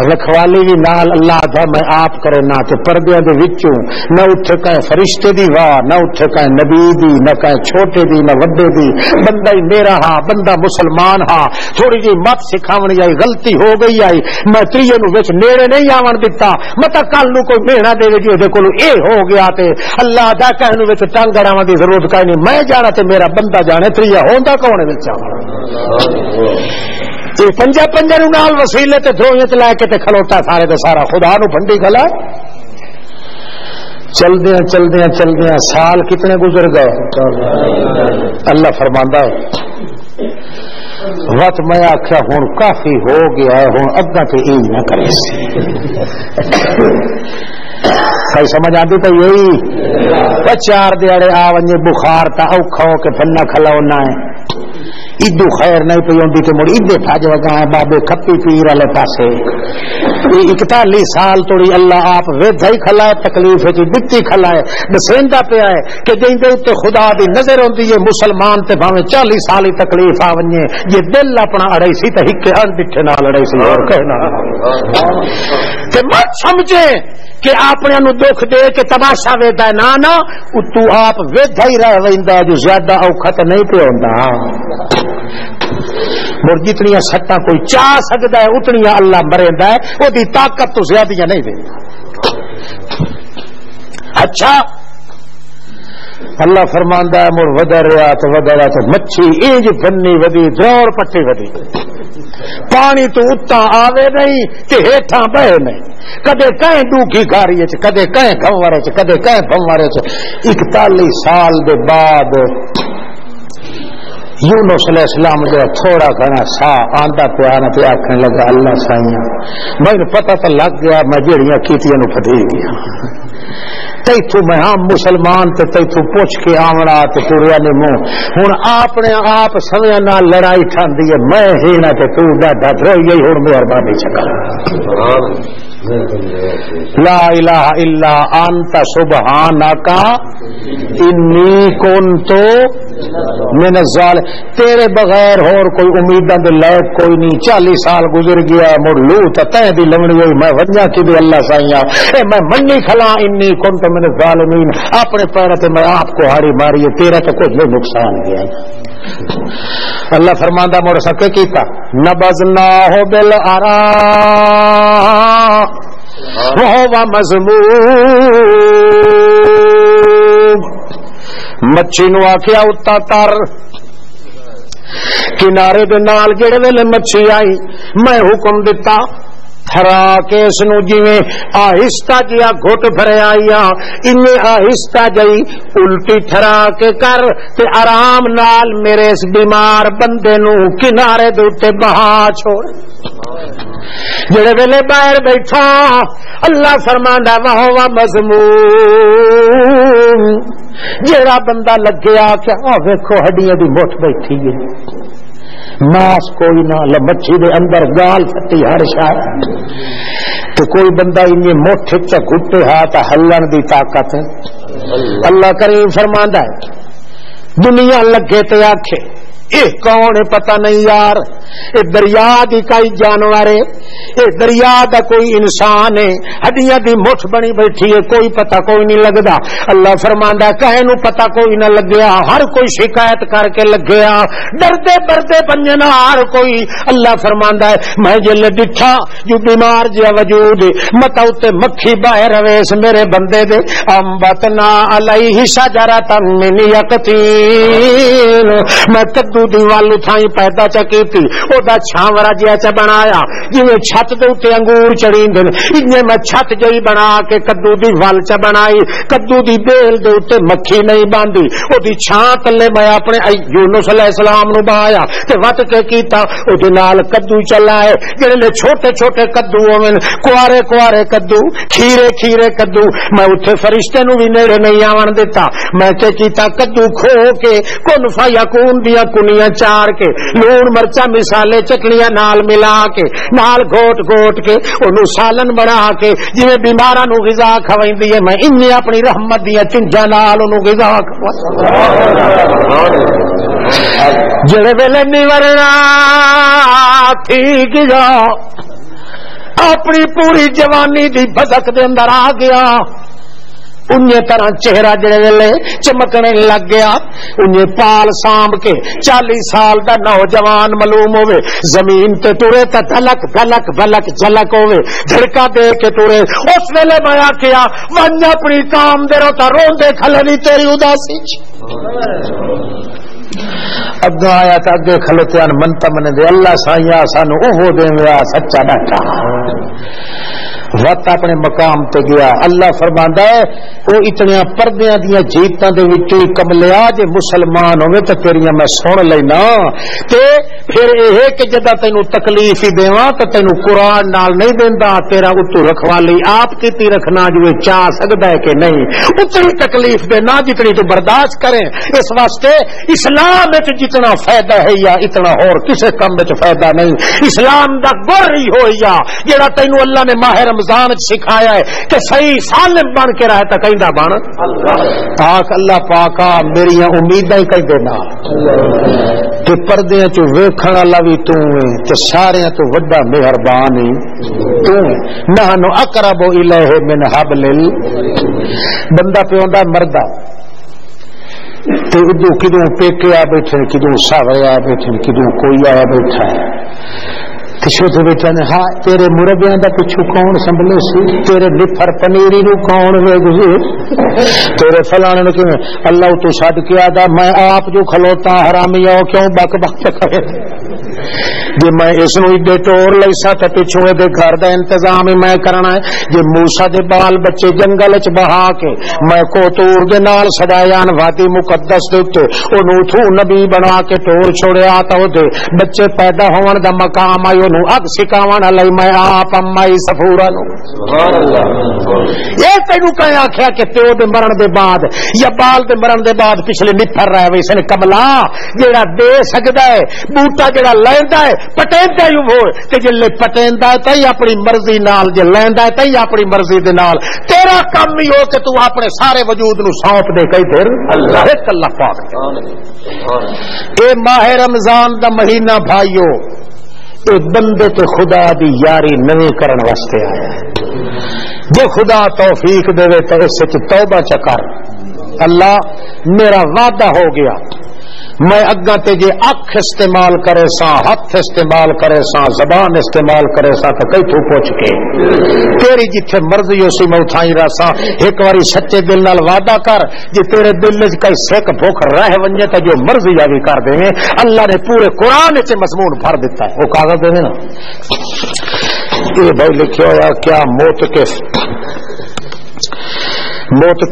رکھوالی بھی نال اللہ دا میں آپ کرے نہ تے پردیاں دے وچوں نہ اٹھے کہیں فرشتے دی واہ، نہ اٹھے کہیں نبی دی، نہ کہیں چھوٹے دی، نہ وڈے دی، بندہ ہی میرا ہاں، بندہ مسلمان ہاں، تھوڑی جی مت سکھاون جائی غلطی ہو گئی آئی میں تریے نو وچ نیڑے نہیں آون دتا، متا کل نو کوئی مینا دے جی دے کولو اے ہو گیا تے اللہ دا کہن وچ ٹنگ اڑاون دی ضرورت کائیں نہیں، میں جانا تے میرا بندہ جانے، تریہ ہوندا کون ہے وچ پنجا پنجا نو نال وسیلے تے دھوئیں تے لے کے تے کھلوتا سارے تے سارا خدا نو بھنڈی کھلا۔ چلدیاں سال کتنے گزر گئے، اللہ فرماندا ہے وقت میں آخیا ہوں کافی ہو گیا ہے، ہوں اگا تے این نہ کرے سی کئی سمجھ آتی تو یہی چار دیاڑے آ ونجے بخار تا اوکھا ہو کے پھلنا کھلاونا ہے، ادو خیر نہیں پی ہوندی تے مڑ ادے بھج وگا بابے کھپی پیر والے پاسے 41 سال توڑی اللہ آپ ویدھا ہی کھلائے، تکلیف جی بتی کھلائے، دسیندا پیا ہے کہ جیندے تے خدا دی نظر ہوندی ہے مسلمان تے بھاویں 40 سال ہی تکلیف آ ونجے یہ دل اپنا اڑائی سی تے ہکے ان ڈٹھے نال اڑائی سی اور کہنا تے مت سمجھے کہ اپنے نو دکھ دے کے تماشا ویدا ہے، نا تو آپ ویدھا ہی رہ ویندا جو زیادہ اوکھا تے نہیں پیا ہوندا، مر جتنی سٹاں کوئی چاہ سکتا ہے اتنی اللہ مریندا ہے، وہ دی طاقت تو زیادہ نہیں دے۔ اچھا اللہ فرماندا ہے مر ودریا تو مچھی اینج بنی ودی دور پٹی ودی، پانی تو اتا آوے نہیں کہ ہیٹھاں بہ نہیں، کدے کہیں ڈوکی گاری چ، کدے کہیں گھوارے چ، کدے کہیں بھوارے چ۔ 41 سال دے بعد یونس علیہ السلام جو تھوڑا گھنا سا آندا پیا نہ پیا آکھنے لگا اللہ سائیاں مینوں پتہ تو لگ گیا میں جڑیاں کیتیاں نو پھدی گیا، تیتھوں میں ہم مسلمان تے تیتھوں پوچھ کے آونا تے ٹریا نے منہ، ہن اپنے آپ سویاں نال لڑائی ٹھاندی ہے، میں ہی نہ تے تو ڈاڈا دھوئی ہن مہربانی چکا لا الہ الا انت سبحانک انی کنت من الظالمین، تیرے بغیر اور کوئی امیداں دے لائق کوئی نہیں، 40 سال گزر گیا مڑ لو تے تے دی لمڑی ہوئی میں ونجا کی دے اللہ سائیاں اے میں منی کھلا انی کنت من الظالمین، اپنے پیروں تے میں آپ کو ہاڑی ماری ہے، تیرا تو کچھ نہیں نقصان گیا۔ اللہ فرماندا موڑ سکے کیتا نبذناہ بالعراء وهو مذموم، مچھی نو آکھیا اتا تر کنارے دے نال جڑے ویلے مچھی آئی میں حکم دتا تھرا کے اس نو جویں آہستہ جیا گھٹ بھرے آئیا انہیں آہستہ جئی الٹی تھرا کے کر تے آرام نال میرے اس بیمار بندے نو کنارے دے تے بہا چھوڑ۔ جڑے ویلے باہر بیٹھا اللہ فرماندا وہو مذموم، جڑا بندہ لگیا کہ ویکھو ہڈیاں دی مٹھ بیٹھی ہے ماس کوئی نہ، مچھی دے اندر گال پھٹی ہر شاہ، تو کوئی بندہ انہیں موٹھے چا گھٹے ہاتھ ہلن دی طاقت. اللہ کریم فرماندا ہے دنیا لگے تے آکھے اے کون ہے پتہ نہیں یار، اے دریا دی کئی جانور ہے، اے دریا دا کوئی انسان ہے، ہڈیاں دی مٹھ بنی بیٹھی ہے، کوئی پتہ کوئی نہیں لگدا. اللہ فرماندا ہے کہے نو پتہ کوئی نہ لگیا، ہر کوئی شکایت کر کے لگیا، ڈردے بردے بنجنا ہر کوئی. اللہ فرماندا ہے میں جل ڈٹھا جو بیمار جا وجود مت اوتے مکھی باہر رویس میرے بندے دے، انبتنا علیہ شجرۃ من یقطین، میں کدو دی والو تھائی پیدا چا کیتی، او دا چھاورا جیا چا بنایا جویں چھت دے اوتے انگور چڑیندے انجے میں چھت جئی بنا کے کدو دی وال چا بنائی، کدو دی بیل دے اوتے مکھی نہیں باندھی، او دی چھاں تلے میں اپنے یونس علیہ السلام نو بایا تے وٹ کے کیتا، او دے نال کدو چلائے جڑے چھوٹے چھوٹے کدو ہوون، کوارے کوارے کدو، کھیرے کھیرے کدو. میں اوتھے فرشتے نو وی نیڑے نہیں آون دیتا، میں کیتا کدو کھو کے کن فیکون دیاں کنیاں چار کے لون مرچا مسالے چٹنیاں نال ملا کے نال گھوٹ گھوٹ کے انہوں سالن بنا کے جویں بیماراں نو غذا کھوائندی ہے، میں انہیں اپنی رحمت دیاں چنجاں نال انہوں غذا جڑے ویلے نہیں ورنا ٹھیک جا اپنی پوری جوانی دی بھدک دے اندر آ گیا، انہیں طرح چہرہ جڑے ویلے چمکنے لگ گیا، انہیں پال سامب کے 40 سال دا نوجوان معلوم ہوئے، زمین تے ٹورے تا دھلک دھلک بھلک جھلک ہوئے، دھڑکا دے کے ٹورے. اس ویلے میں آکھیا ون اپنی کام دے روتا رون دے کھلنی تیری اداسی اگا آیا تا اگے کھلوتیاں منتا منے دے اللہ سائیاں سانو اوہ دے ویا سچا ڈاٹا. وقت اپنے مقام تے گیا، اللہ فرماندا ہے وہ اتنی پردیاں دیاں جیتاں دے وچ کملیا جے مسلمان ہوے تے تیریاں میں سن لینا، تے پھر اے کہ جدا تینو تکلیف ہی دیواں تے تینو قرآن نال نہیں دیندا، تیرا اتو رکھوالی آپ کیتی رکھنا جو چاہ سکدا ہے کہ نہیں، اتنی تکلیف دینا جتنی تو برداشت کریں. اس واسطے اسلام وچ جتنا فائدہ ہے یا اتنا اور کسے کم وچ فائدہ نہیں. اسلام دا گر ہی ہویا جڑا تینو اللہ نے ماہ رمضان سکھایا ہے کہ صحیح سالم بن کے رہے تا کہیں دا بن پاک. اللہ پاکا میری امیداں ہی کہیں دینا کہ پردیاں چو ویکھن والا بھی تو ہے تے سارے تو وڈا مہربان ہی تو ہے. نحنو اقرب الیہ من حبل بندہ پیوندا مردا تے ادو کدوں پیکے آ بیٹھے کدوں ساورے آ بیٹھے کدوں کوئی آیا بیٹھا ہے. کشوت بیٹھا نے ہاں تیرے مربیاں دا پچھو کون سنبھلے سی، تیرے نفر پنیری نو کون وے گزر، تیرے فلانے نو کیوں اللہ تو چھڈ کے آدا میں آپ جو کھلوتا حرامی او کیوں بک بک کرے جی میں اس نو ایڈے ٹور لئی سا تے پچھوں دے گھر دا انتظام ہی میں کرنا ہے. جی موسیٰ دے بال بچے جنگل وچ بہا کے میں کوتور دے نال سڈایان وادی مقدس دے اوتے اونوں تھو نبی بنا کے ٹور چھوڑیا تا او دے بچے پیدا ہون دا مقام آئی اونوں اگ سکاون علی میں آپ امائی صفورا نو. سبحان اللہ. یہ تینوں کہیں آکھیا کہ پیو دے مرن دے بعد یا بال دے مرن دے بعد پچھلے نپھر رہے وے سن کملا جیڑا دے سکدا ہے بوٹا جیڑا لیندا ہے پٹیندا ہی ہو کہ جے پٹیندا ہے تے اپنی مرضی نال جے لیندا ہے تے اپنی مرضی دے نال تیرا کام ہی ہو کہ تو اپنے سارے وجود نو سونپ دے کئی دیر اللہ ایک اللہ پاک. اے ماہ رمضان دا مہینہ بھائیو اے بندے تے خدا دی یاری نویں کرن واسطے آیا ہے. جے خدا توفیق دے تے اس وچ توبہ چکر اللہ میرا وعدہ ہو گیا میں اگاں تے جے اکھ استعمال کرے سا ہاتھ استعمال کرے سا زبان استعمال کرے سا تو کئی تو پوچھ کے تیری جتھے مرضی اسی میں اٹھائی رہا ایک واری سچے دل نال وعدہ کر جے تیرے دل وچ کئی سک بھوک رہ ونجے تے جو مرضی آوی کر دیں اللہ نے پورے قرآن وچ مضمون بھر دیتا ہے. وہ کاغذ دے نا یہ بھائی لکھیا ہوا کیا موت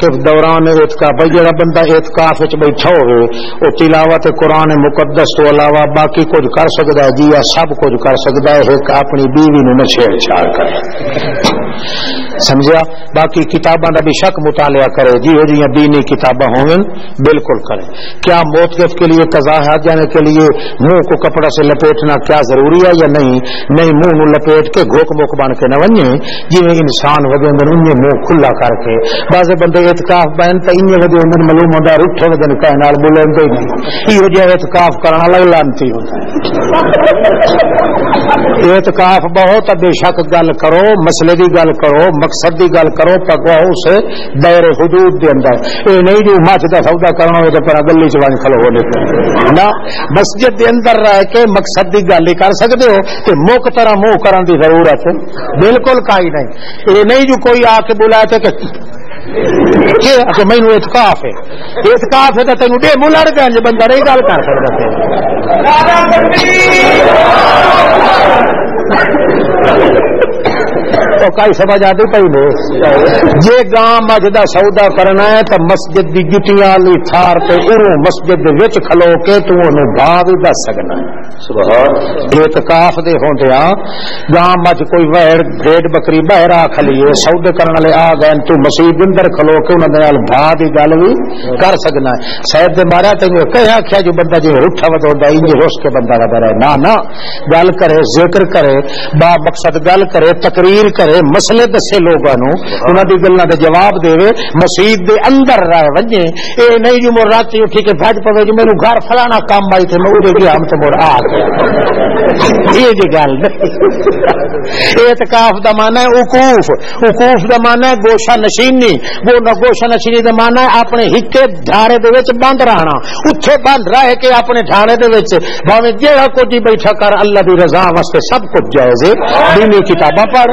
کے دوران اعتکاف بھائی جڑا بندہ اعتکاف وچ بیٹھا ہوئے او تلاوت قرآن مقدس تو علاوہ باقی کچھ کر سکدا ہے جی یا سب کچھ کر سکدا ہے ایک اپنی بیوی نو نہ چھیڑ چھاڑ کرے سمجھا. باقی کتاباں دا بھی شک مطالعہ کرے جی ہو جی دینی کتاباں ہوں بالکل کرے. کیا موقف کے لیے قضا حاجت جانے کے لیے منہ کو کپڑا سے لپیٹنا کیا ضروری ہے یا نہیں منہ نو لپیٹ کے گھوک موک بن کے نہ ونجے جی انسان وجہ اندر انہیں منہ کھلا کر کے بعض بندے اعتکاف بہن تو انہیں وجہ اندر معلوم ہوتا روٹھے وجہ کہنے نال بولیں ہی نہیں یہ وجہ اعتکاف کرنا الگ لانتی ہوتا ہے. اعتکاف بہت بے شک گل کرو مسئلے دی گل کرو مقصد دی گل کرو پگواؤ سے دائر حدود دے اندر یہ نہیں جو مچھ کا سودا کرنا ہو تو پر گلی چ کھلو ہو نہ مسجد دے اندر رہ کے مقصد دی گل ہی کر سکتے ہو کہ موک طرح منہ کرن دی ضرورت بالکل کائی نہیں. یہ نہیں جو کوئی آ کے بلایا تھے کہ مینو اعتکاف ہے تو تین ڈے منہ لڑ گئے بندہ نہیں گل کر سکتا کئی سمجھ آتی پی نے جی گاں مجھ کا سودا کرنا ہے تو مسجد کی جتیاں والی تھار تے اروں مسجد وچ کھلو کے تو انہوں بھاؤ بھی دس سکنا ہے. اعتکاف دے ہوندیا گاں مجھ کوئی ویڑ بھیڑ بکری باہر آ کھلیے سودے کرنے والے آ گئے تو مسجد اندر کھلو کے انہوں نے بھا کی گل بھی کر سکنا ہے. شاید دے مارا تین کہ آخیا جو بندہ جی روٹھا ودا انج روس کے بندہ ودا رہے نہ گل کرے ذکر کرے با مقصد گل کرے تقریر کرے مسئلے دسے لوگوں انہوں کی گلوں کا جواب دے مسجد دے اندر رہ وجے یہ نہیں جو مر رات اٹھی کے بج پوے جو میرے گھر فلانا کام آئی تھے میں اڑے گیا ہم تو مڑ آ گیا یہ جی گل اعتکاف دا مانا ہے وقوف دا مانا ہے گوشہ نشینی وہ گوشہ نشینی دا مانا ہے اپنے ہکے ڈھاڑے دے وچ بند رہنا اتھے بند رہ کے اپنے ڈھاڑے دے وچ بھاویں جیڑا کچھ بیٹھا کر اللہ دی رضا واسطے سب کچھ جائز ہے. دینی کتاباں پڑھ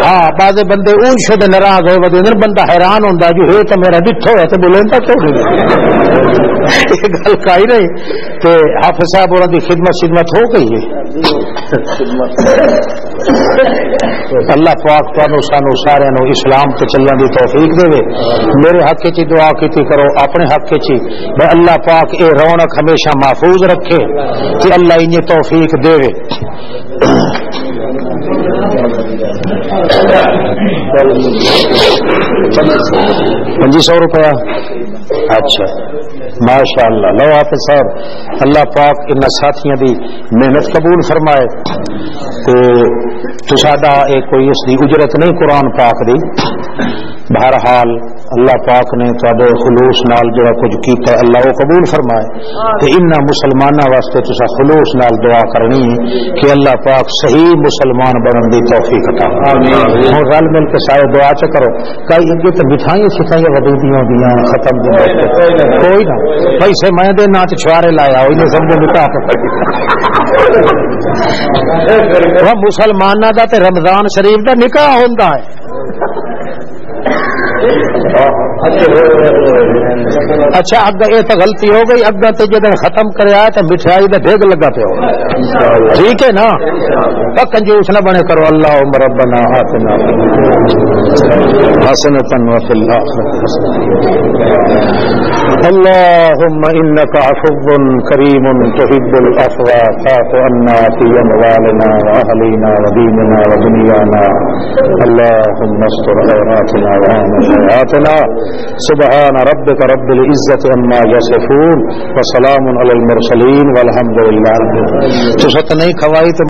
ہاں بعض بندے اون شد ناراض ہوئے ودے بندہ حیران ہوتا جو ہے تو میرا ڈٹھو ہے تو بولے تو یہ گل کائی نہیں کہ حافظ صاحب اور خدمت ہو گئی ہے. اللہ پاک سانو سارے نو اسلام تے چلن دی توفیق دے. میرے حق چ دعا کیتی کرو اپنے حق چ بے اللہ پاک اے رونق ہمیشہ محفوظ رکھے کہ اللہ انہیں توفیق دے. 2500 روپیہ اچھا ماشاء اللہ. لو حافظ صاحب اللہ پاک ان ساتھیاں دی محنت قبول فرمائے تو ساڈا کوئی اس دی اجرت نہیں قرآن پاک دی. بہرحال اللہ پاک نے تواڈے خلوص نال جو کچھ کیتا ہے اللہ وہ قبول فرمائے کہ ان مسلماناں واسطے تسا خلوص نال دعا کرنی کہ اللہ پاک صحیح مسلمان بنن دی توفیق عطا فرمائے. ہن رل مل کے سارے دعا چ کرو. کئی اگے تے مٹھائیاں شٹائیاں ودیاں دیاں ختم کوئی نہ پیسے میں دے نہ تے چھوارے لایا ہوئی نے سمجھ مٹا وہ مسلماناں دا تے رمضان شریف دا نکاح ہوندا ہے. اچھا اگا یہ تو غلطی ہو گئی اگا تو جب ختم کرے آئے تو مٹھائی کا ڈھیگ لگا پہ ہو ٹھیک ہے نا کنجوس نہ بنے کرو. اللہ ربنا آتنا حسنۃ وفی اللهم انك عفو كريم تحب العفو فاعف عنا في اموالنا واهلنا وديننا ودنيانا اللهم استر عوراتنا وامن حياتنا سبحان ربك رب العزة عما يصفون وسلام على المرسلين والحمد لله. تو ست نہیں کھوائی تو